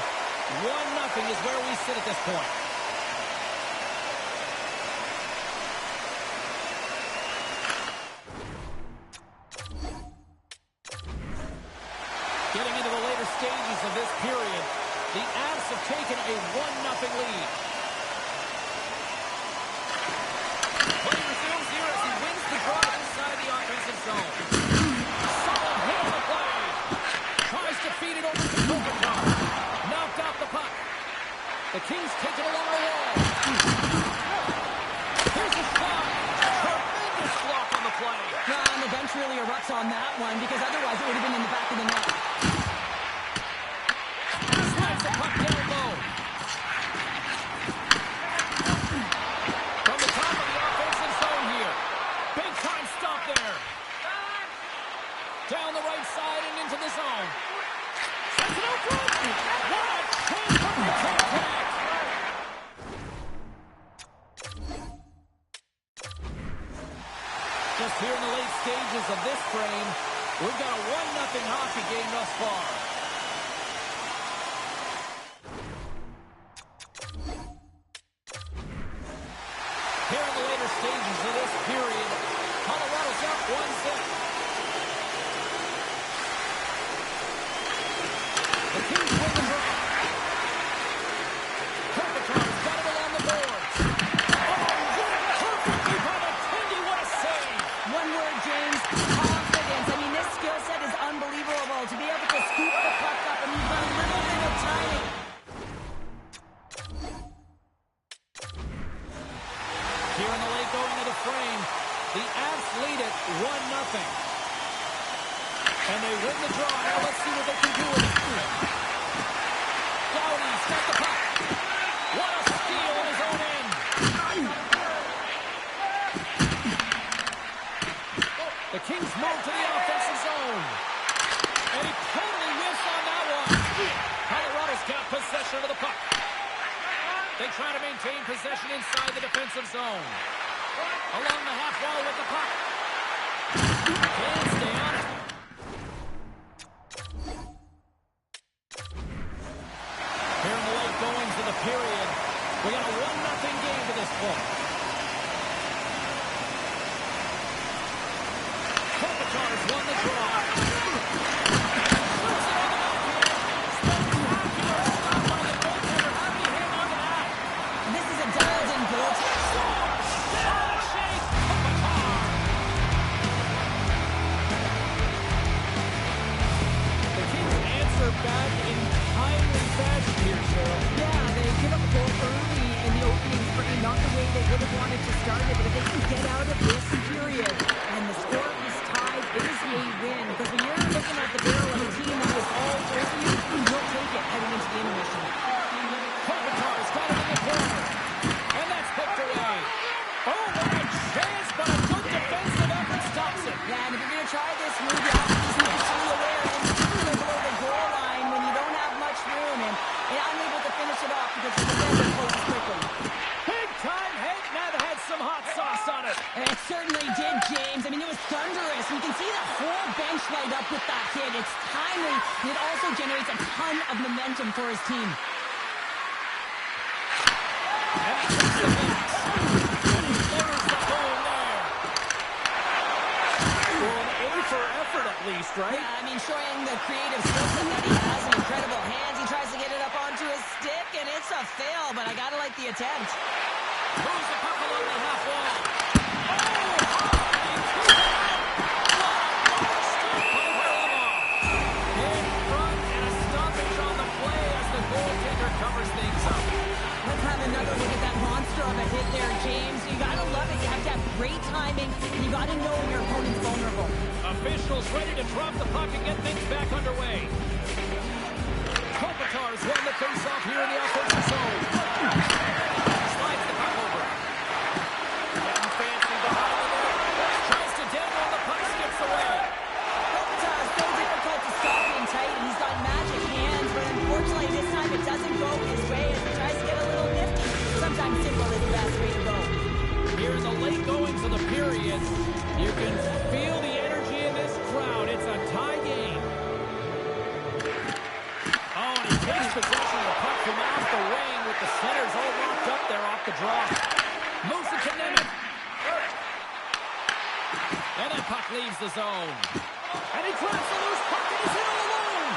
1-0 is where we sit at this point. Getting into the later stages of this period, the Avs have taken a 1-0 lead. Play resumes here as he wins the draw inside the offensive zone. Solid hit on the play. Tries to feed it over to Kopitar. Knocked off the puck. The Kings take it along the wall. Here's a shot. Tremendous block on the play. and the bench really erupts on that one because otherwise it would have been in the back of the net. Slides the puck down low. From the top of the offensive zone here. Big time stop there. Down the right side and into the zone. Sends it out front. What a chance from the contact. Just here in the late stages of this frame, we've got a 1-0 hockey game thus far. Here in the later stages of this period, Colorado's up 1-0. The Kings win the draw. Kopitar's got it along the boards. Oh, perfectly by McKinney. What a save. One word, James, confidence. I mean, this skill set is unbelievable. To be able to scoop the puck up and you've got a little bit of timing. Here in the late going of the frame, the Avs lead it 1-0. And they win the draw. Now let's see what they can do with it. Downey's got the They try to maintain possession inside the defensive zone. Along the half wall with the puck. Can't stay on it. Here in the late goings of the period, we got a 1-0 game to this point. Kopitar's won the draw. This is a dialed-in goal. The Kings answer back in timely fashion here, Cheryl. Yeah, they give up a goal early in the opening frame, not the way they would have wanted to start it, but if they can get out of this period and the score is tied, it is a win. Because when you're looking at the barrel of a team that is all over you, you'll take it heading into the intermission. Kopitar's got it in the corner. And that's picked away. Oh, what a chance, but a good defensive effort stops it. Yeah, and if you're going to try this move, you have to just need to see aware and particularly below the goal line when you don't have much room and unable to finish it off because the defender closes quickly. Big time hit, and that had some hot sauce on it. And it certainly did, James. I mean, it was thunderous. You can see the whole bench light up with that hit. It's timely, and it also generates a ton of momentum for his team. And he takes the hits. And he clears the hole there. Well, an A for effort at least, right? Yeah, I mean, showing the creative skill set that he has and incredible hands. He tries to get it up onto his stick, and it's a fail, but I gotta like the attempt. Moves the puck along the half wall. In front, and a stoppage on the play as the goaltender covers things up. Let's have another look at that monster of a hit there, James. You gotta love it. You have to have great timing, and you gotta know when your opponent's vulnerable. Officials ready to drop the puck and get things back underway. Kopitar's won the face-off here in the offensive zone. Slides the puck over. Getting fancy behind the net. Tries to dangle, the puck skips away. Kopitar is so difficult to stop being tight, and he's got magic hands, but unfortunately this time it doesn't go his way as he tries to get a little nifty. Sometimes simple is the best way to go. Here in the late goings of the period, you can feel the energy in this crowd. It's a tie game. Oh, and he takes possession of the puck from off the wing with the centers all locked up there off the draw. Moves it to Nemeth. And that puck leaves the zone. And he grabs the loose puck and he's in all alone.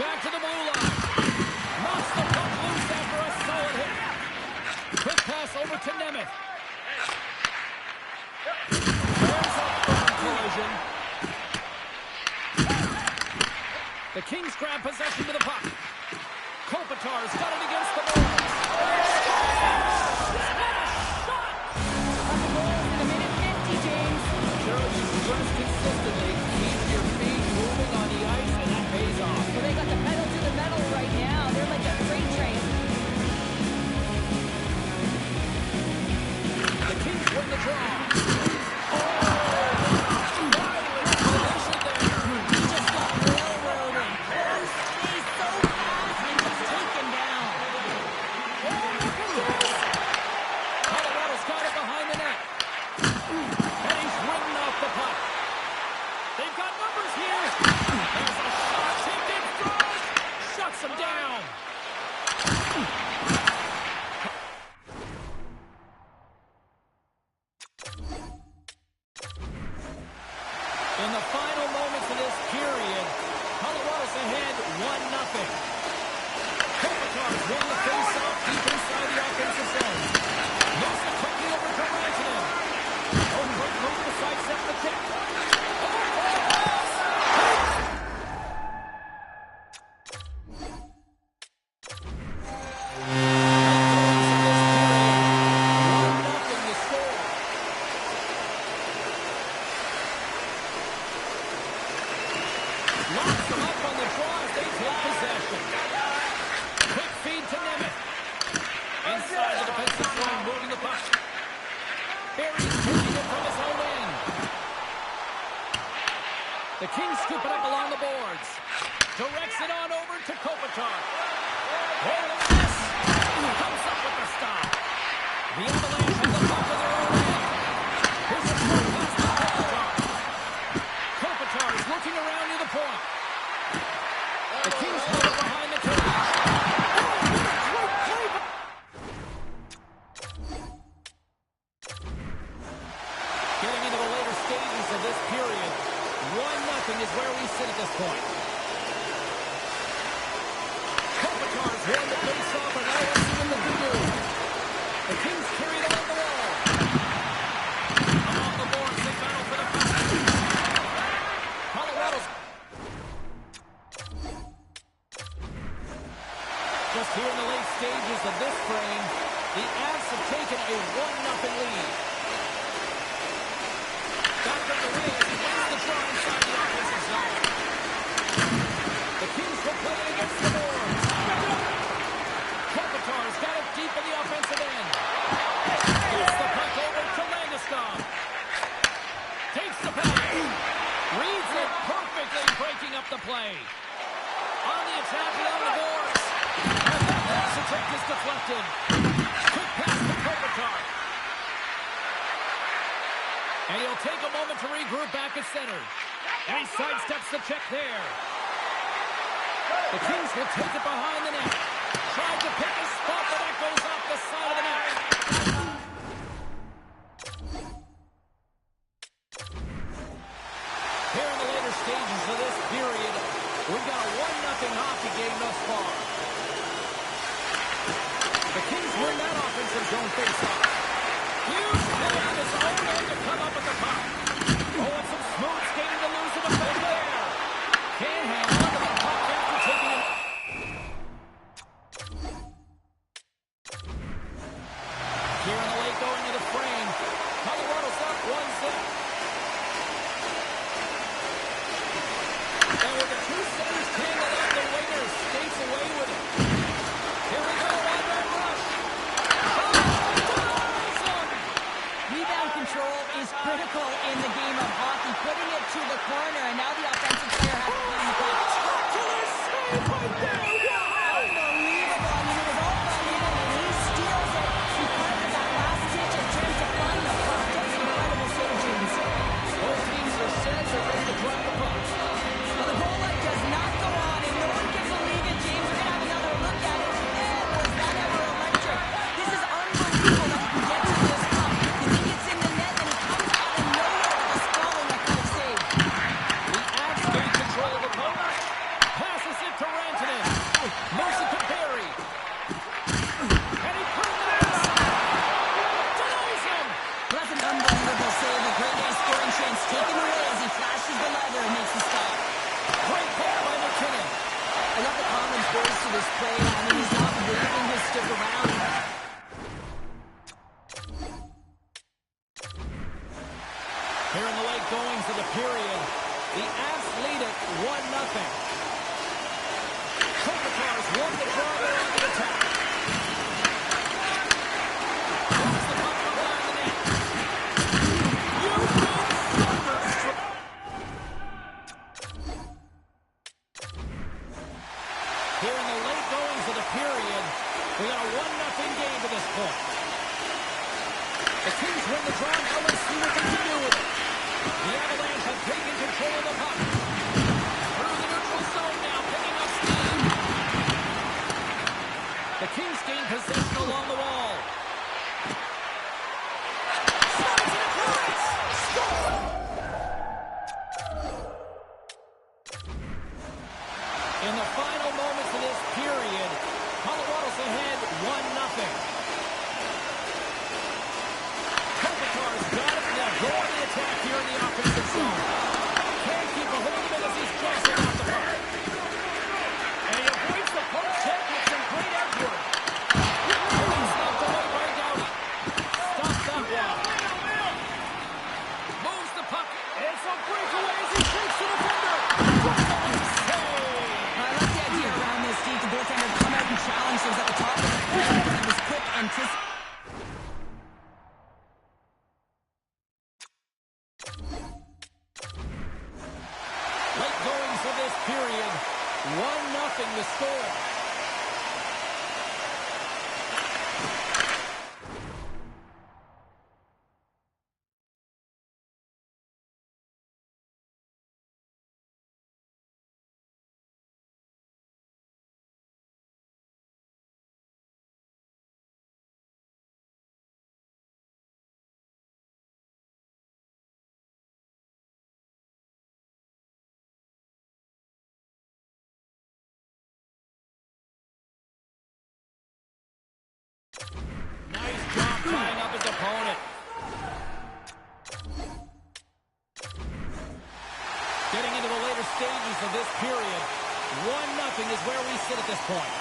Back to the blue line. Knocks the puck loose after a solid hit. Quick pass over to Nemeth. There's a firm collision. The Kings grab possession to the puck. Kopitar's got it against the boards. In a minute 50, James. Cheryl, you press consistently. Keep your feet moving on the ice, and that pays off. Well, they got the pedal to the metal right now. They're like a freight train. The Kings win the draw. He just got railroaded. Close space so fast and just taken down. Colorado's got it behind the net. And he's ridden off the puck. They've got numbers here. There's a shot tipped in front. Shuts him down. In the final moments of this period, Colorado's ahead 1-0. Kopitar's won the face-off deep inside the offensive zone. Moves it quickly over to Rantanen. Over to sidestep the kick. Kings scoop it up along the boards. Directs it on over to Kopitar. Oh, yes! Comes up with the stop. The Avalanche have the puck of their own end. Here's a short pass to Kopitar. Kopitar is looking around near the point. The Kings hold it behind the cage. Getting into the later stages of this period, 1-0 is where we sit at this point. Kopitar's won the face-off, and now let's see what they can do. The Kings carry it along the wall. Along the boards, they battle for the puck. Colorado's just here in the late stages of this frame, the Avs have taken a 1-0 lead. Back on the wing as he wins the draw inside the offensive zone. The Kings will play it against the boards. Kopitar's got it deep in the offensive end. Gets the puck over to Landeskog. Takes the pass. Reads it perfectly, breaking up the play. On the attack along the boards. And that pass attempt is deflected. Quick pass to Kopitar. And he'll take a moment to regroup back at center. And he sidesteps the check there. The Kings will take it behind the net. Tried to pick a spot, but that goes off the side of the net. Here in the later stages of this period, we've got a 1-0 hockey game thus far. The Kings win that offensive zone faceoff. Huge play on his own end to come up with the puck. Oh, and some smooth skating to lose the defense there. Can't hang on to the puck after taking it. Here in the late going to the frame, Colorado's up 1-0. And with the two centers tangled up, the winger skates away with it. Here we go on that rush. Rebound control is critical in the game of hockey. Putting it to the corner, and now the offensive player has to find the puck. Spectacular save right there! Wow! Unbelievable. I mean, it was all by him, and he steals it because of that last-ditch attempt to find the puck. That's incredible save, James. Both teams are set. They're ready to drop the puck. Well, the goal light does not go on, and no one can believe it, James. We're going to have another look at it. Man, was that ever electric. This is unbelievable that he can get to this puck. You think it's in the net, and he comes out of nowhere with a sprawling that kind of save. The Avs gain control of the puck. Passes it to Rantanen. Moves it to Barry. And he put it in the net. Denies him. Well, that's an unbelievable save. A great man's scoring chance taken away as he flashes the leather and makes the stop. Great play by McKinnon. I love the common voice to this play. I mean, he's not waving his stick around. Here in the late goings of the period, the Avs lead it 1-0. Kopitar's won the draw there on the attack. Puts the puck behind the net. You've been thunderstruck. Here in the late goings of the period, we got a 1-0 game to this point. The Kings win the draw. Now let's see what they can do with it. The Avalanche have taken control of the puck. Through the neutral zone now, picking up steam. The Kings gain possession along the wall. Slides it across. Score! In the final moments of this period, Colorado's ahead 1-0. Kopitar's got it. Now go on the attack here in the offensive zone. Can't keep a hold of it as he's crossing out the puck. And he avoids the poke check with some great effort. Stopped away by Doughty. Stops that one. Moves the puck. It's a breakaway as he shakes the defender. I like the idea around this, Steve. The goaltender come out and challenge those at the top of the play because it was quick anticipation. this period. 1-0 the score. Nice job tying up his opponent. Getting into the later stages of this period, 1-0 is where we sit at this point.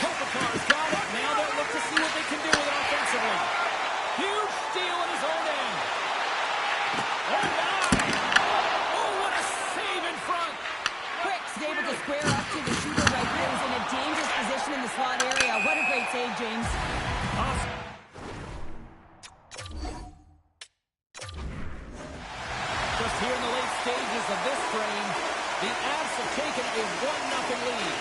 Kopitar's got it. Now they'll look to see what they can do with it offensively. Huge steal in his own end. Oh, my! Oh, what a save in front. Quick's able to square up to the shooter right here. He's in a dangerous position in the slot area. What a great save, James. Awesome. Just here in the late stages of this frame, the Avs have taken a 1-0 lead.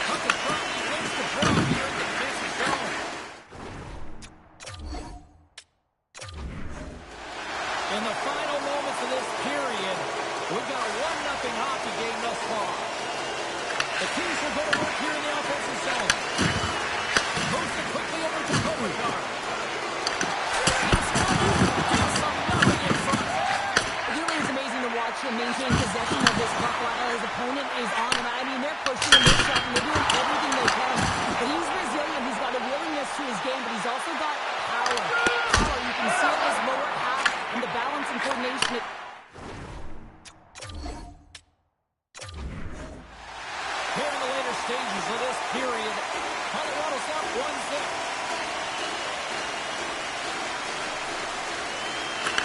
Puck is dropped. He wins the draw here in the defensive zone. In the final moments of this period, we've got a 1-0 hockey game thus far. The Kings will go to work here in the offensive zone. Moves it quickly over to Kopitar. It really is amazing to watch him maintain possession of this puck while his opponent is on him. I mean, they're pushing him, they're shot, and they're doing everything they can. But he's resilient. He's got a willingness to his game, but he's also got power. Power, you can see it in his lower half and the balance and coordination. Here in the later stages of this period, Colorado's up 1-0.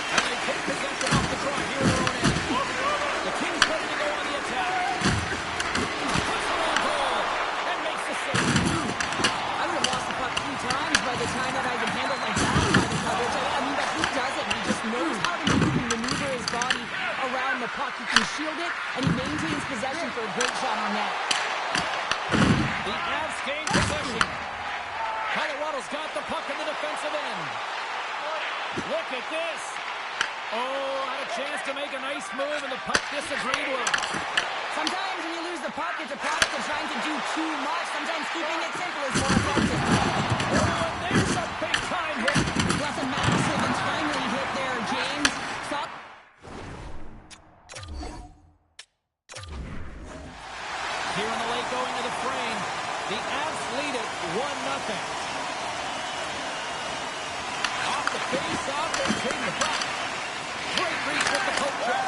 And they take possession off the draw here in their own end. The Kings ready to go on the attack. Puts it on goal and makes the save. I would have lost the puck 3 times by the time that I can handle like that by the coverage. I mean, but he doesn't. He just knows how to maneuver his body around the puck. He can shield it, and he maintains possession for a great shot on net. The Avs gain possession. Colorado's got the puck in the defensive end. Look at this. Oh, had a chance to make a nice move, and the puck disagreed with him. Sometimes when you lose the puck, it's a product of trying to do too much. Sometimes keeping it simple is more effective. Oh, and there's a big-time hit. Plus a massive and timely hit there, James. Stop. Here in the late going to the frame, the Avs lead it 1-0. Off the face-off, they take the puck. Great reach with the poke check.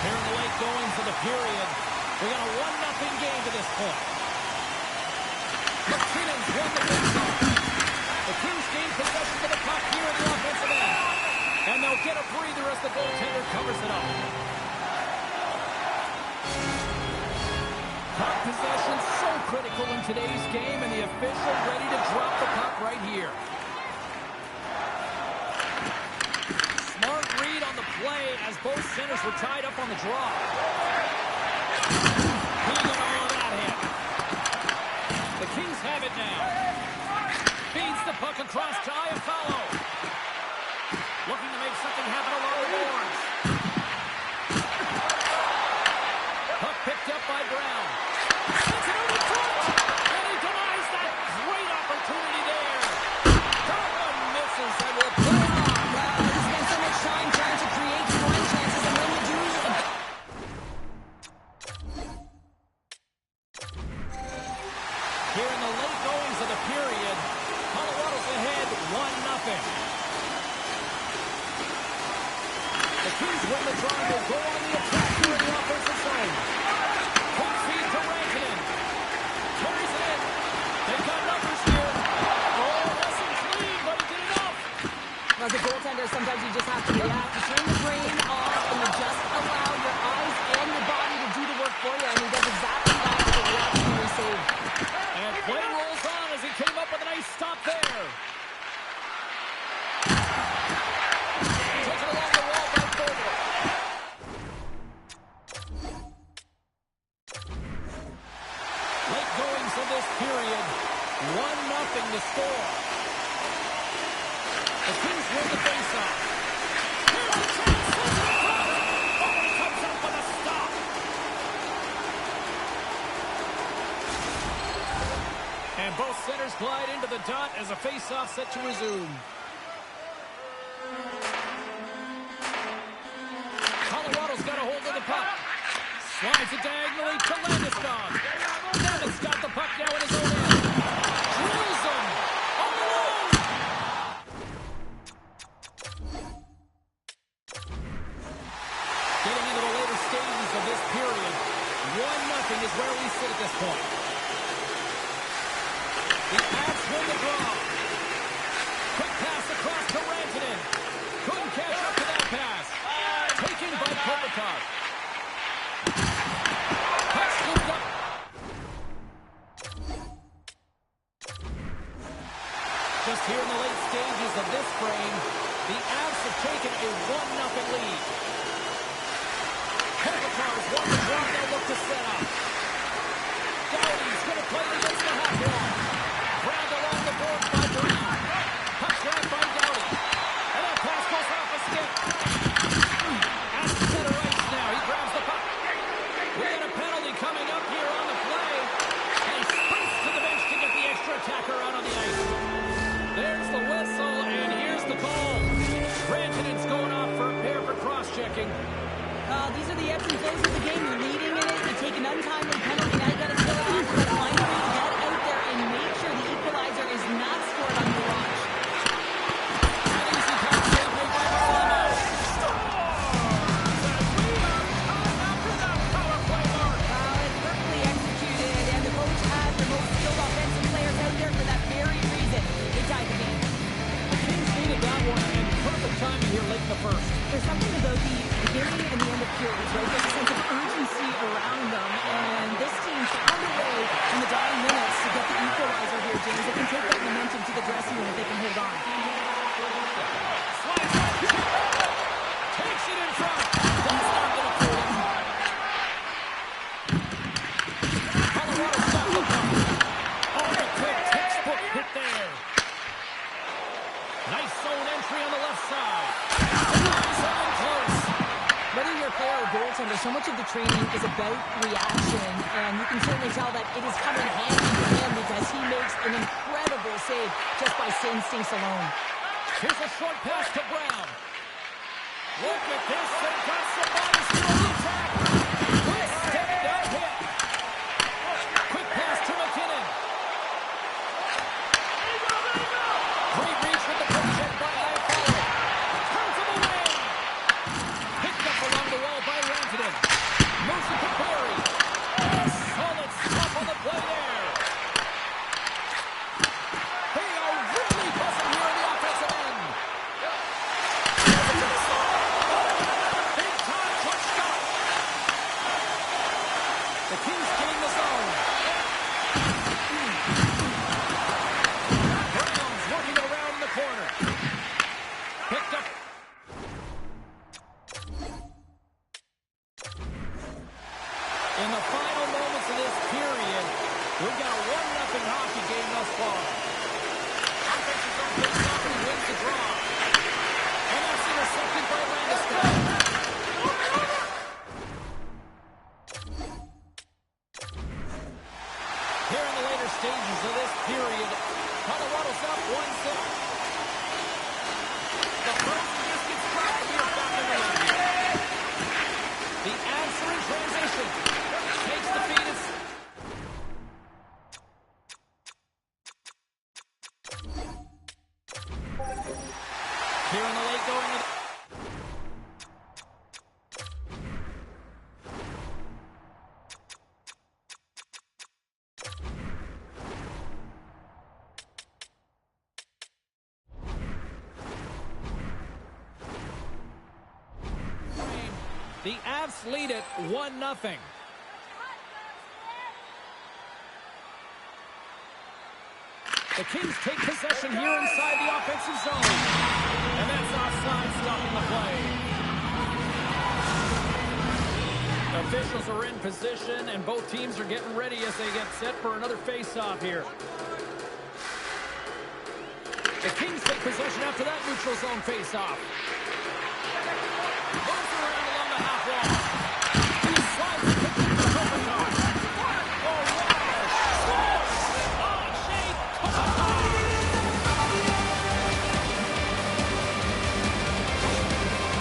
Here in the late goings of the period, we got a 1-0 game to this point. McKinnon's won the face-off. The Kings gain possession of the puck here in the offensive end. And they'll get a breather as the goaltender covers it up. Puck possession so critical in today's game, and the official ready to drop the puck right here. Smart read on the play as both centers were tied up on the draw. Keeping all of that hit. The Kings have it now. Feeds the puck across to Iafallo. Looking to make something happen along the boards. Puck picked up by Brown. Sends it over the front. And he denies that great opportunity there. That one misses and will put it on. Wow, he spent so much time trying to create scoring chances, and when you do, Here in the late goings of the period, Colorado's ahead 1-0. The Kings win the draw and will go on the attack here in the offensive zone. Quick feed to Rantanen. Carries it in. They've got numbers here. Oh, wasn't clean, but he did enough. as a goaltender, sometimes you just have to react. You turn the brain off and you just allow your eyes and your body to do the work for you, and he does exactly that with a reactionary save. of this period. 1-0 to score. The Kings win the faceoff. Here's a chance. Swings it in front. Oh, he comes up with a stop. And both centers glide into the dot as a faceoff set to resume. Colorado's got a hold of the puck. Slides it diagonally to Landeskog. Nemitz got the puck now in his own end. Drills him. On the road. Getting into the later stages of this period, 1-0 is where we sit at this point. The Avs win the draw. Quick pass across to Rantanen. Couldn't catch up to that pass. Taken by Kopitar. Puck scooped up. Just here in the late stages of this frame, the Avs have taken a 1-0 lead. Kopitar's won the draw. They'll look to set up. Doughty's going to play against the half wall. Grabbed along the board by Brown. Puck grabbed by Doughty. And that pass goes off a skip. At the center ice now. He grabs the puck. We got a penalty coming up here on the play. And he sprints to the bench to get the extra attacker out on the ice. There's the whistle, and here's the call. Rantanen's going off for a pair for cross-checking. These are the ebbs and flows of the game. You're leading in it. You take an untimely penalty. Now you got to fill it off. You got to find a way to get out there and make sure the equalizer is not scored on your watch. An easy pass saved by Varlamov. After that power play mark. It's perfectly executed, and the coach has the most skilled offensive players out there for that very reason. They tied the game. The Kings needed that one, and perfect timing here late in the first. There's something about the beginning and the end of periods, right? There's a sense of urgency around them, and this team found a way in the dying minutes to get the equalizer here, James. They can take that momentum to the dressing room if they can hold on. Slides right. Takes it in front. That's not going to fool him. Colorado stopped the puck. Oh, a quick textbook hit there. Nice zone entry on the left side. Something close. Whether you're a player or goaltender, so much of the training is about reaction, and you can certainly tell that it is coming handy for him because he makes an incredible save just by instincts alone. Here's a short pass to Brown. Look at this. They've got somebody still in the attack. Quick step down hit. Quick pass to McKinnon. Great reach with the puck check by Iafallo. Turns him away. Picked up along the wall by Rantanen. Moves it to Barry. Solid stop on the play there. They are really buzzing here in the offensive end. Big time quick shot. The Kings gain the zone. Brown's working around the corner. Picked up. In the final moments of this period, we've got a 1-0 hockey game thus far. Offensive zone takes off and wins the draw. And that's intercepted by Landeskog. Here in the later stages of this period, Colorado's up 1-0. The frozen biscuits drop here back in the lead. The Avs are in transition. Takes the feed. Here in the late going with. The Avs lead it 1-0. The Kings take possession here inside the offensive zone. And that's offside, stopping the play. Officials are in position, and both teams are getting ready as they get set for another face-off here. The Kings take possession after that neutral zone face-off. Moves around along the half wall. He slides and kicks it to Kopitar. Oh, wow! Scores! Shea Kopitar!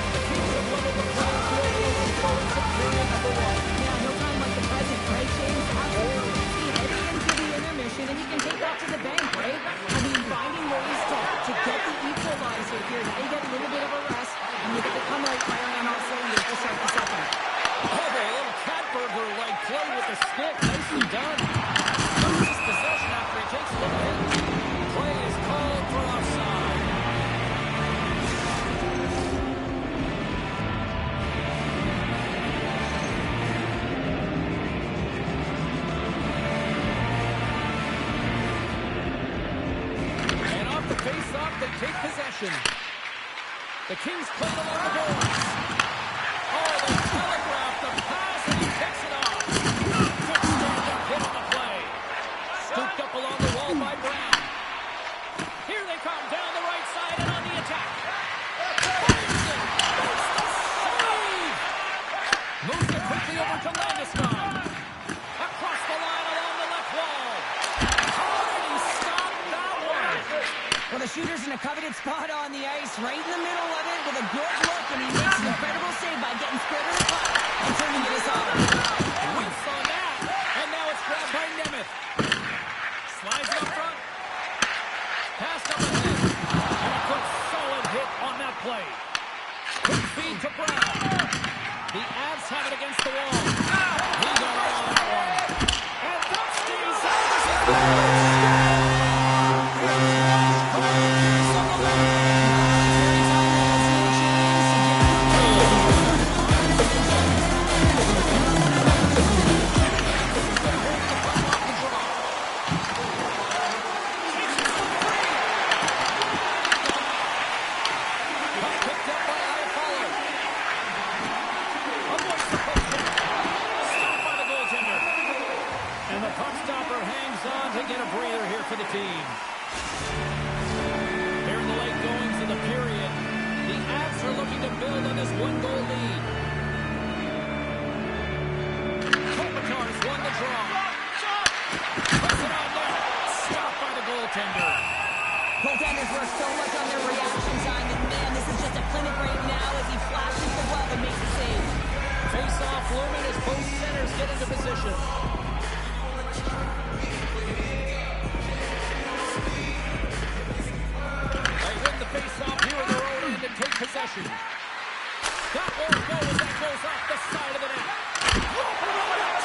The Kings have leveled the playing field with the scoring of period number 1. Yeah, no time like the present, right, James? Absolutely. See, heading into the intermission, and you can take that to the bank, right? I mean, finding ways to get the equalizer here. Now you get a little bit of a rest, and you get to come out firing on all cylinders to start the second. Oh, a little cat burglar-like play with the stick. Nicely done. Loses possession after he takes a little hit. Play is called for offside. And off the face-off, they take possession. The Kings play it along the boards. Oh, they telegraphed the pass, and he picks it off. Good stand-up hit on the play. Scooped up along the wall by Brown. Here they come down the right side and on the attack. Ferguson makes the save. Moves it quickly over to Landeskog. Across the line along the left wall. How did he stop that one? Well, the shooter's in a coveted spot on the ice, right in the middle of it with a good look, and he makes an incredible save by getting squared in the puck and turning it aside. Whiffs on that, and now it's grabbed by Nemeth. Slides it up front. Pass up ahead. And a good solid hit on that play. Quick feed to Brown. The Avs have it against the wall. He got all on that one. And that stays out. Picked up by Iafallo. Stopped by the goaltender. And the puck stopper hangs on to get a breather here for the team. Here in the late goings of the period, the Avs are looking to build on this one-goal lead. Kopitar's won the draw. Puts it on net. Stopped by the goaltender. Goaltenders work so much on their reaction time, and man, this is just a clinic right now as he flashes the glove and makes the save. Face-off looming as both centers get into position. They win the face-off here in their own end and take possession. That won't go as that goes off the side of the net.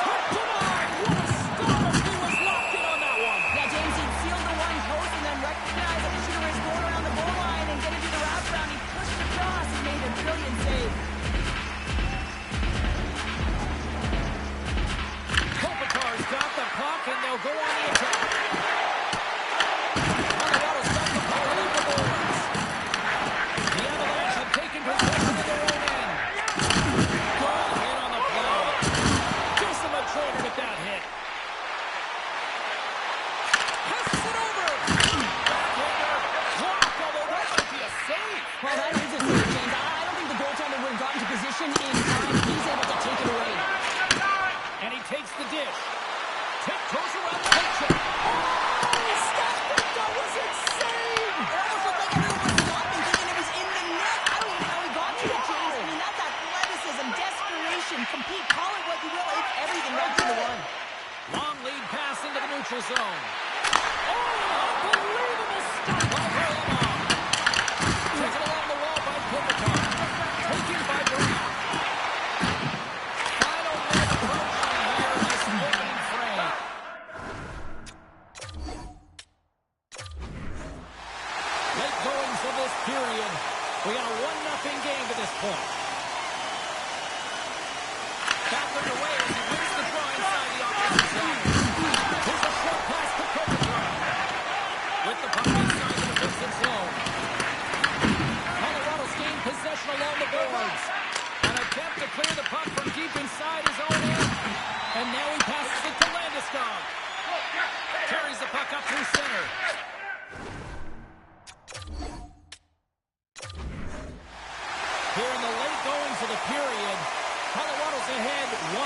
Tip denied! What a stop! He was locked in on that one. Yeah, James, he'd sealed the one post and then recognized that the shooter is going around the goal line and getting to the wraparound. He pushed across and made a brilliant save. Kopitar's got the puck and they'll go on the attack. Colorado's got the puck along the boards. The Avalanche have taken possession of their own end. Good hit on the play. Decima Trader with that hit. Passes it over. Backhander. Blocked, although that might be a save. Well, that is a save, James. I don't think the goaltender would have gotten to position in time. He's able to take it away. And he takes the dish. Tiptoes around the hook check. Oh, he stopped it. That was insane. It almost looked like everyone was stopping, thinking it was in the net. I don't even know how he got to it, James. I mean, that's athleticism, desperation, compete, call it what you will. It's everything right to the one. Long lead pass into the neutral zone. Oh, unbelievable stop by Varlamov. Taken along the wall by Kopitar. Taken by Brown. Final minute approaching here in this opening frame. Late goings of this period. We got a 1-0 game to this point. Back underway as he wins the draw inside the offensive zone. Here's a short pass to Kopitar. With the puck inside the defensive zone. Colorado's gained possession along the boards. An attempt to clear the puck from deep inside is up through center. Here in the late goings of the period, Colorado's ahead 1-0.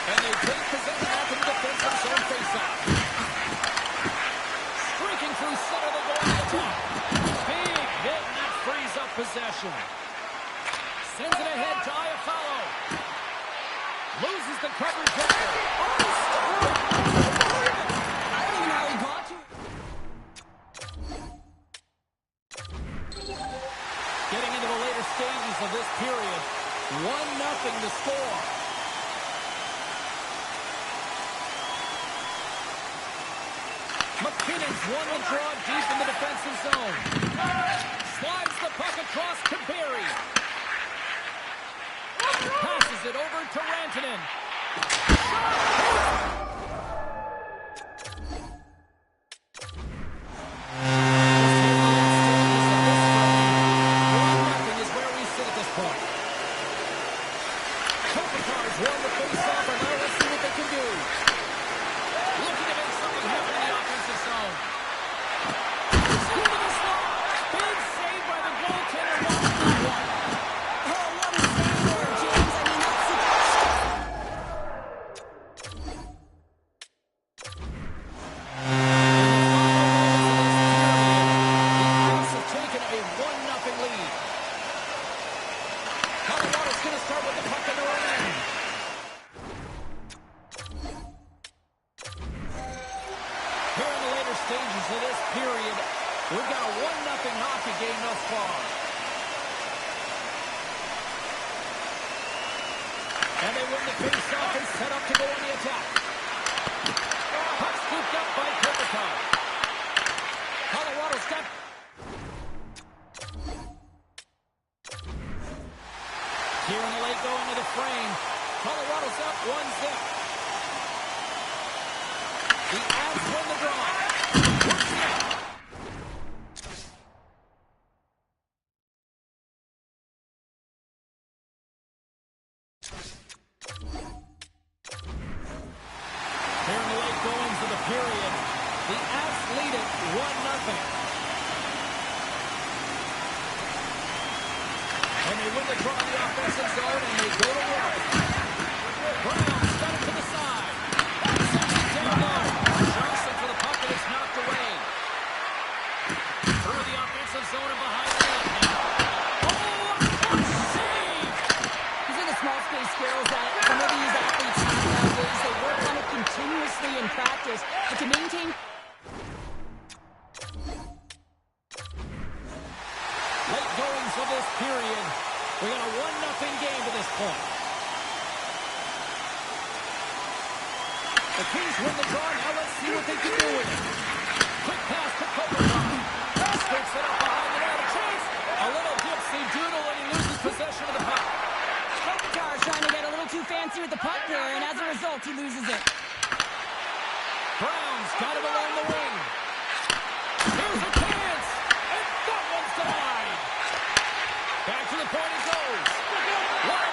And they take possession after the defensive zone faceoff. Streaking through center, they go on the top. Big hit, and that frees up possession. Sends it ahead to Iafallo. Loses the coverage there. Oh, stop! I don't even know how he got to it. Getting into the later stages of this period, 1-0 to score. McKinnon's won the draw deep in the defensive zone. Slides the puck across to Barry. Passes it over to Rantanen. We've got a 1-0 hockey game thus far. And they win the face-off and set up to go on the attack. Puck scooped up by Kopitar. Colorado's got... Here in the late going of the frame, Colorado's up 1-0. The Avs win the draw. Period. The Avs lead it 1-0. And they win the draw in the offensive zone, and they go to work. Brown's got it to the side. Sends it down low. Johnson for the puck, and it's knocked away. Through the offensive zone and behind the net now. Oh, what a save! These are the small space skills that some of these athletes have nowadays. They work on it continuously in practice, but to maintain... Late goings of this period. We got a 1-0 game to this point. The Kings win the draw. Now let's see what they can do with it. Quick pass to Kopitar. Scoops it up behind the net. A chance. A little dipsy doodle, and he loses possession of the puck. Kopitar is trying to get a little too fancy with the puck there, and as a result, he loses it. Brown's got it along the wing. Here's a chance. And that one's denied. Back to the point it goes. What?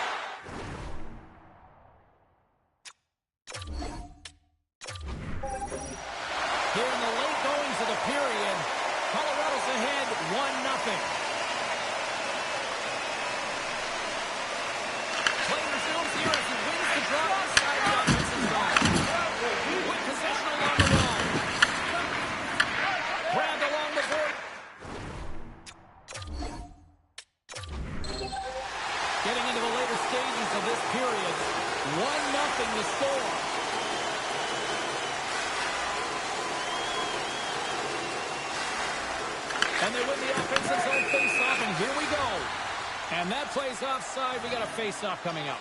Here in the late goings of the period, Colorado's ahead 1-0. Play resumes here as he wins the draw inside the offensive zone. With possession along the wall. Grabbed along the board. Getting into the later stages of this period, 1-0 to score. And they win the offensive zone face-off, and here we go. And that plays offside. We got a face-off coming up.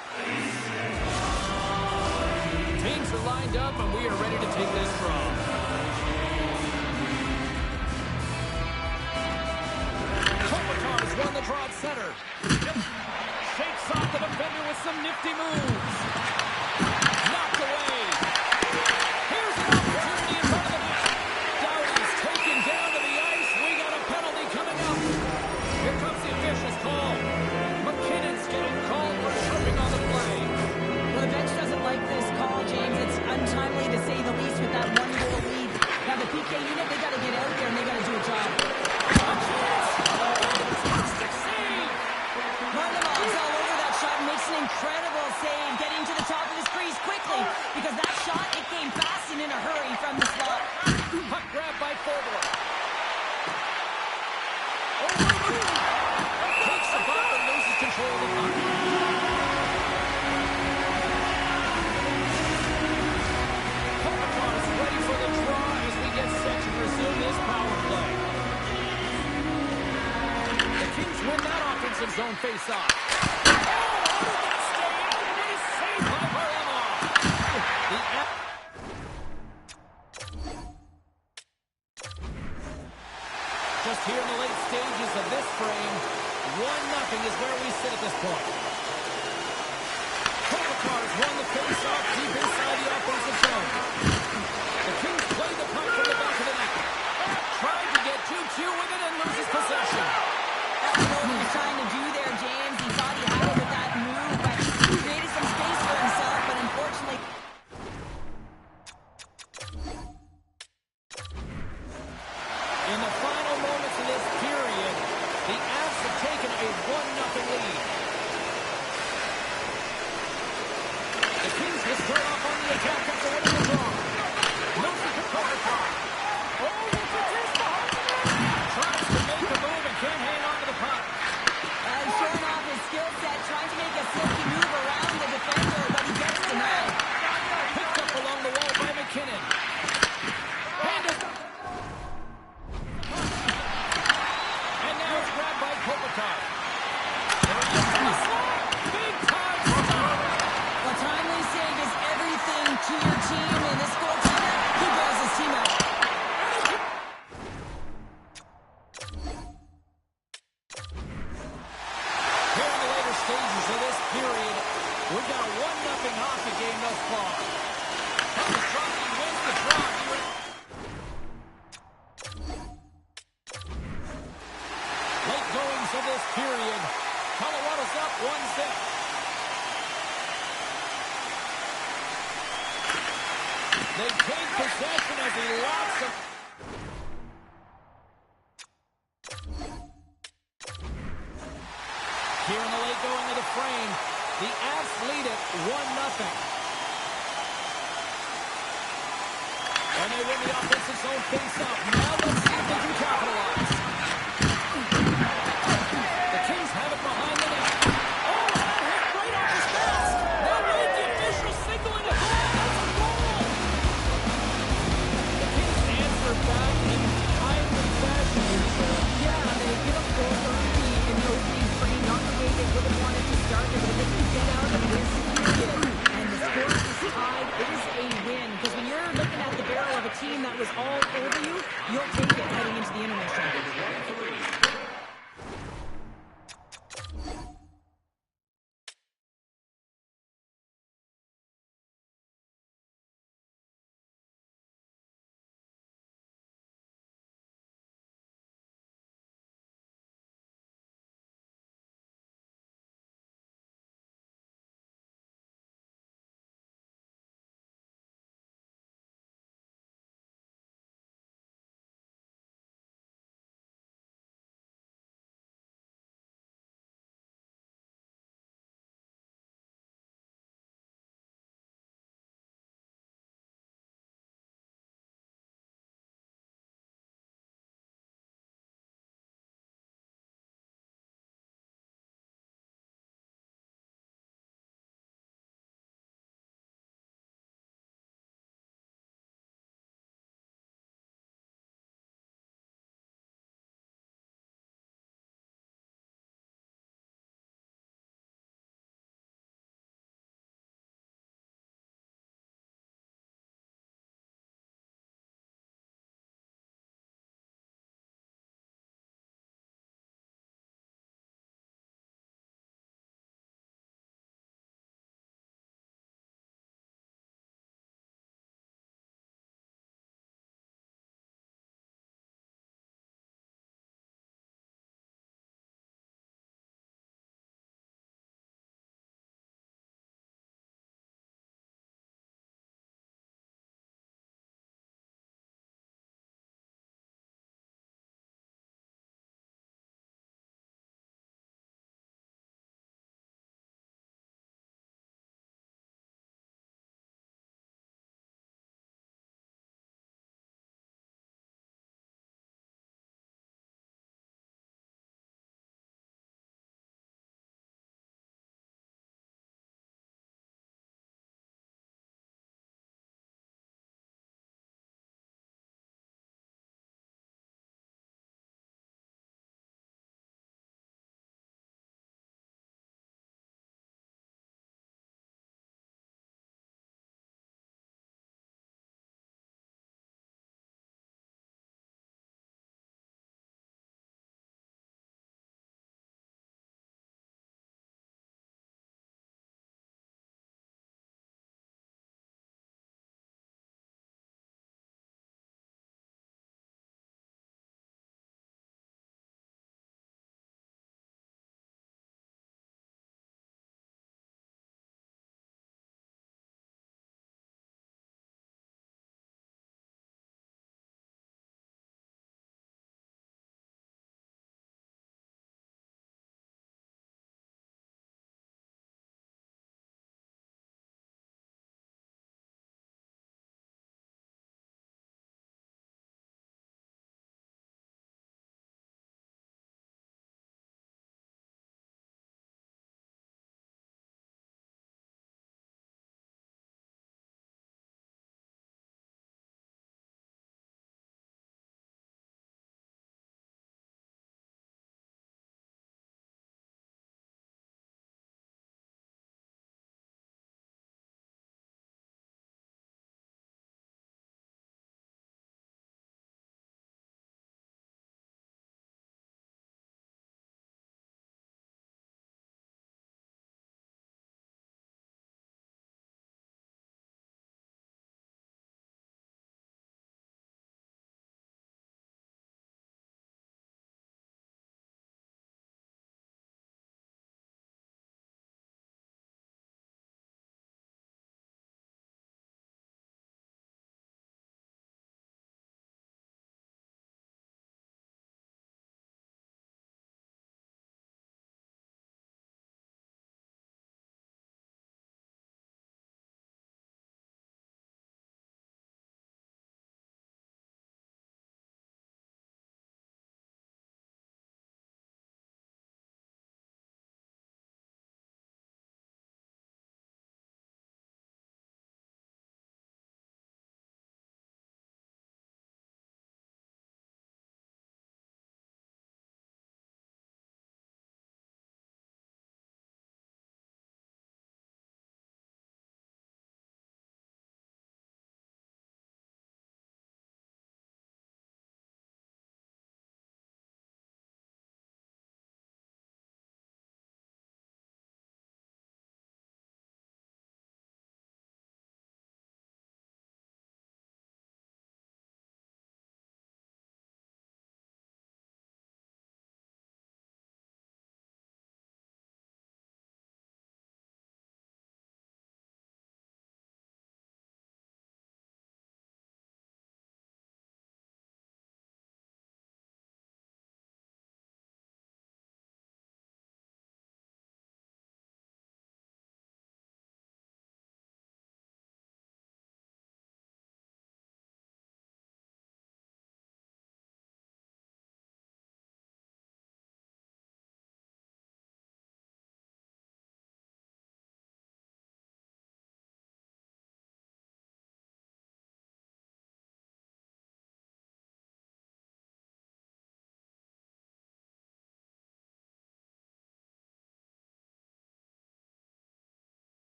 Teams are lined up, and we are ready to take this draw. Kopitar has won the draw at center. Shakes off the defender with some nifty moves. Knocked away. Here's an opportunity in front of the net. Doughty's taken down to the ice. We got a penalty coming up. Here comes the official's call. McKinnon's getting called for tripping on the play. Well, the bench doesn't like this call, James. It's untimely to say the zone faceoff. Oh, how did that stay in? And he's saved by Varlamov. Just here in the late stages of this frame, 1-0 is where we sit at this point. Kopitar's won the faceoff deep inside the offensive zone. The Kings play the puck from the back of the net. Tried to get 2-2 with it and loses possession. I know what he was trying to do there, James. He thought he had it with that move, but he created some space for himself, but unfortunately... In the final moments of this period, the Avs have taken a 1-0 lead. The Kings will start off on the attack after winning the draw. Nothing to Kopitar. Oh, look at this behind the net. Tries to make the move and can't hang on to the puck. Showing off his skill set, trying to make a silky move around the defender, but he gets denied. Picked up along the wall by McKinnon. Handed. And now it's grabbed by Kopitar. There he is on the slot. Big time stop. A timely save is everything to your team, and this goaltender, he bails his team out. Here in the later stages of this period, we've got a 1-0 hockey game thus far. Thomas Crosby wins the draw here. Late goings of this period. Colorado's up 1-0. They take possession as he locks them. Here in the late going of the frame, the Avs lead it 1-0. And they win the offensive zone face-off. Now let's see if they can capitalize. The Kings have it behind the net. Oh, that hit right off his mask. That made the official signal in a goal. That's a goal. The Kings answer back in timely fashion. Yeah, they get up goal early in the opening frame, not the way they would have wanted to start it, but they can get out of this period. And the score is tied. It is a win, because when you're looking at the barrel of a team that was all over you, you'll take it heading into the intermission.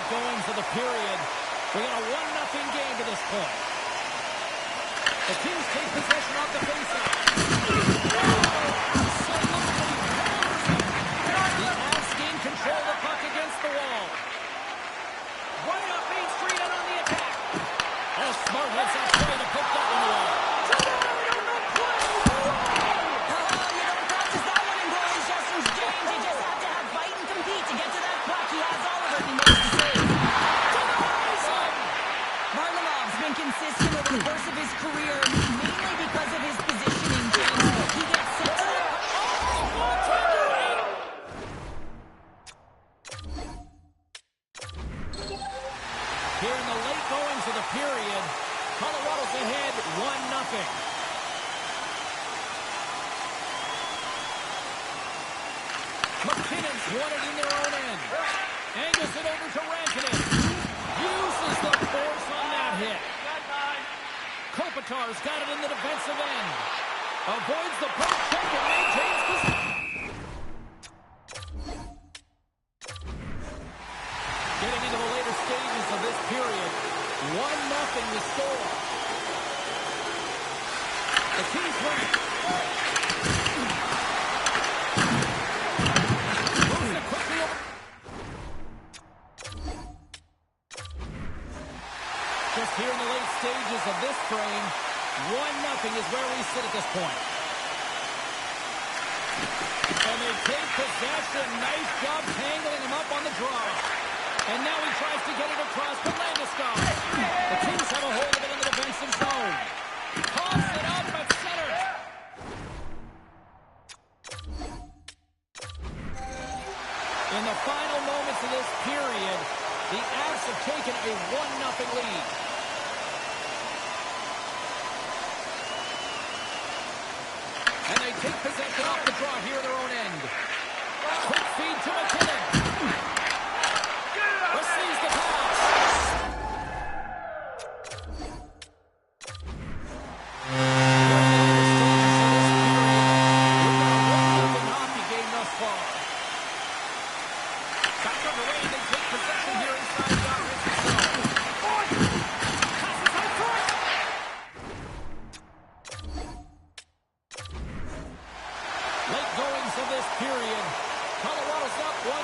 goings of the period. We got a 1-0 game to this point. The Kings take possession off the faceoff. The Avs gain control of the puck against the wall. Running up Main Street and on the attack. Oh, smart heads up play to put that one away. Practice that one in goalies, Justin James. You just have to have fight and compete to get to that puck. He has all of it. He makes the save. Varlamov's been consistent over the course of his career, mainly because of his positioning, James. He gets sent to the puck. Here in the late goings of the period, Colorado's ahead 1-0. McKinnon's won it in their own end. Angles it over to Rantanen. Uses the force on that hit. Kopitar's got it in the defensive end. Avoids the poke check and maintains position. Getting into the later stages of this period, 1-0 the score. The Kings win it. Moves it quickly over. Just here in the late stages of this frame, 1-0 is where we sit at this point. And they take possession. Nice job tangling him up on the draw. And now he tries to get it across to Landeskog. The Kings have a hold of it in the defensive zone. Toss it up at center. In the final moments of this period, the Avs have taken a 1-0 lead. And they take possession off the draw here at their own end. Quick feed to McKinnon. Receives the pass. Hockey game thus far. Back underway, and they take possession here inside the offensive zone. Passes out front. Late goings of this period. Colorado's up 1-0.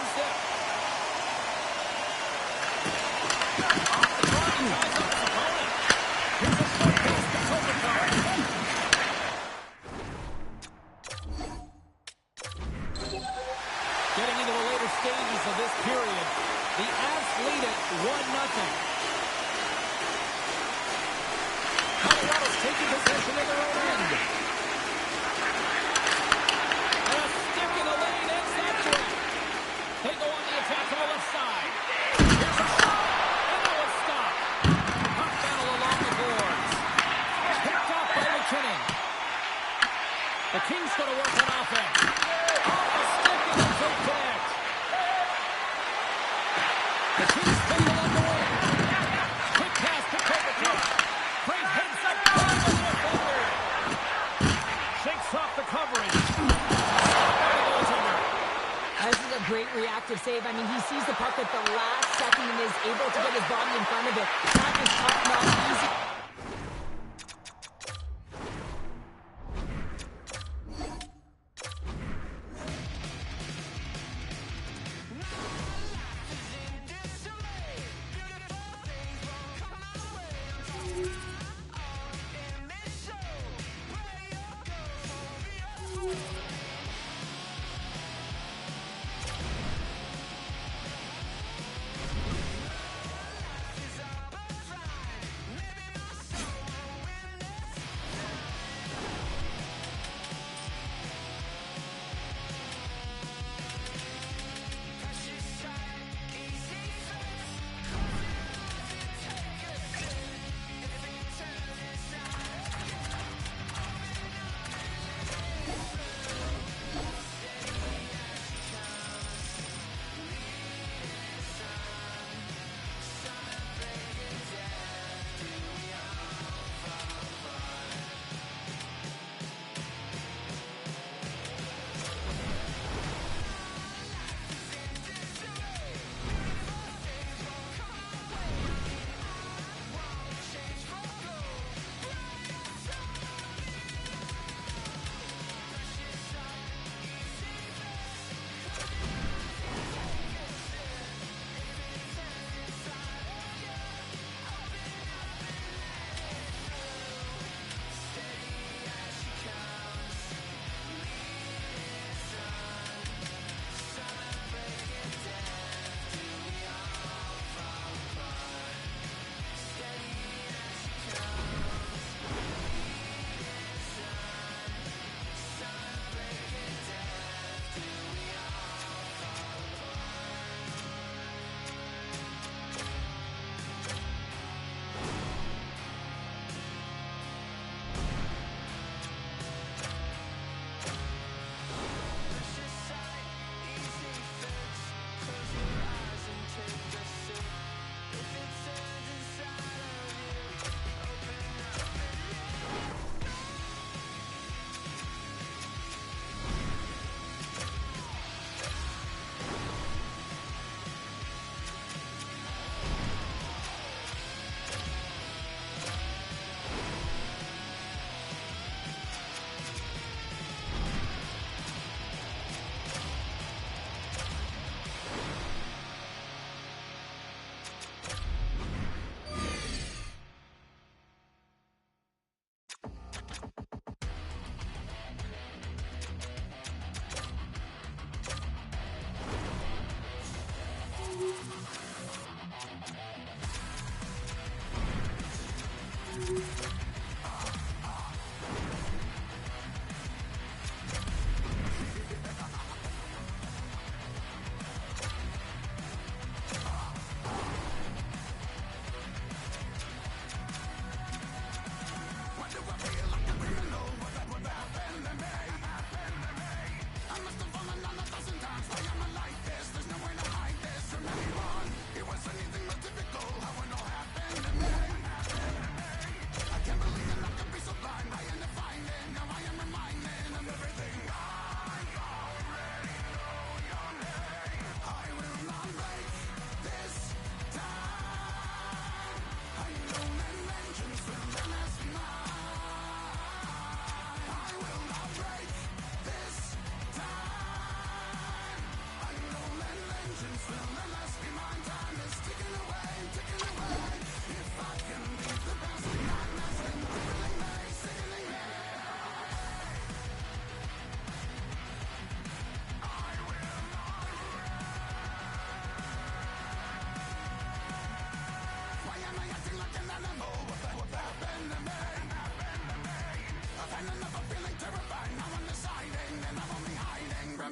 Getting into the later stages of this period, the Avs lead it 1-0. Colorado's taking possession in their own end. And a stick in the lane ends that threat. They go on the attack from the left side. Here's a shot, and that one's stopped. Puck battle along the boards. Picked off by McKinnon. The Kings going to work on offense. Off a stick and a protect. The Kings take it on the wing. Quick pass to Kopitar. Great heads up play by the defender. Shakes off the coverage. This is a great reactive save. I mean, he sees the puck at the last second and is able to get his body in front of it. Not just tough, not easy.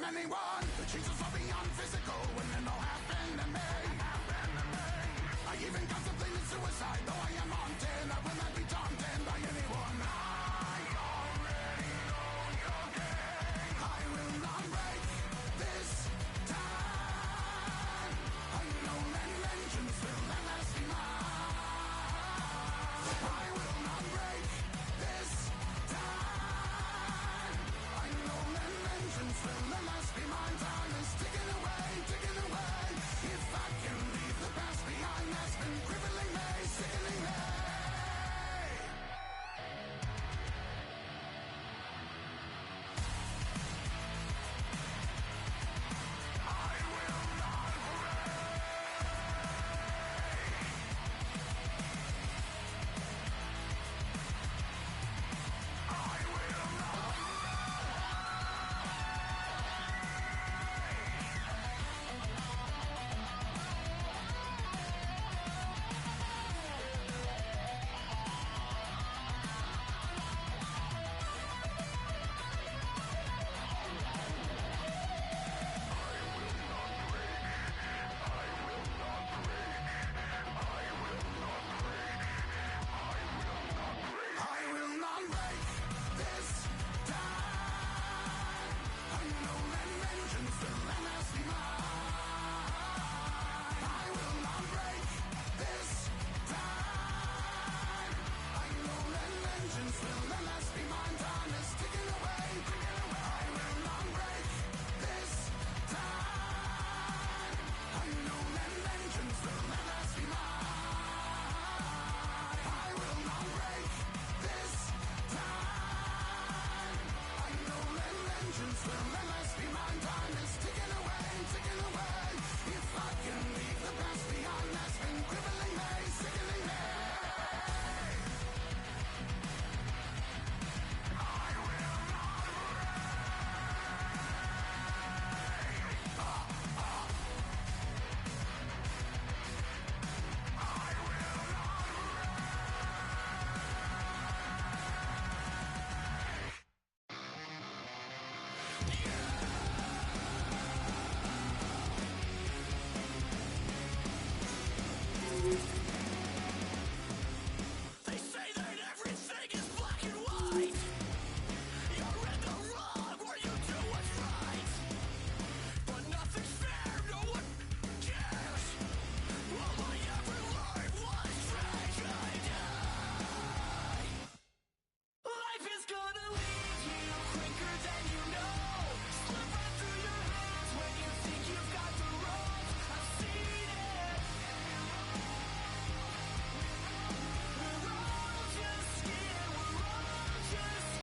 from anyone. The changes are beyond physical when it all happened to me. I even contemplated suicide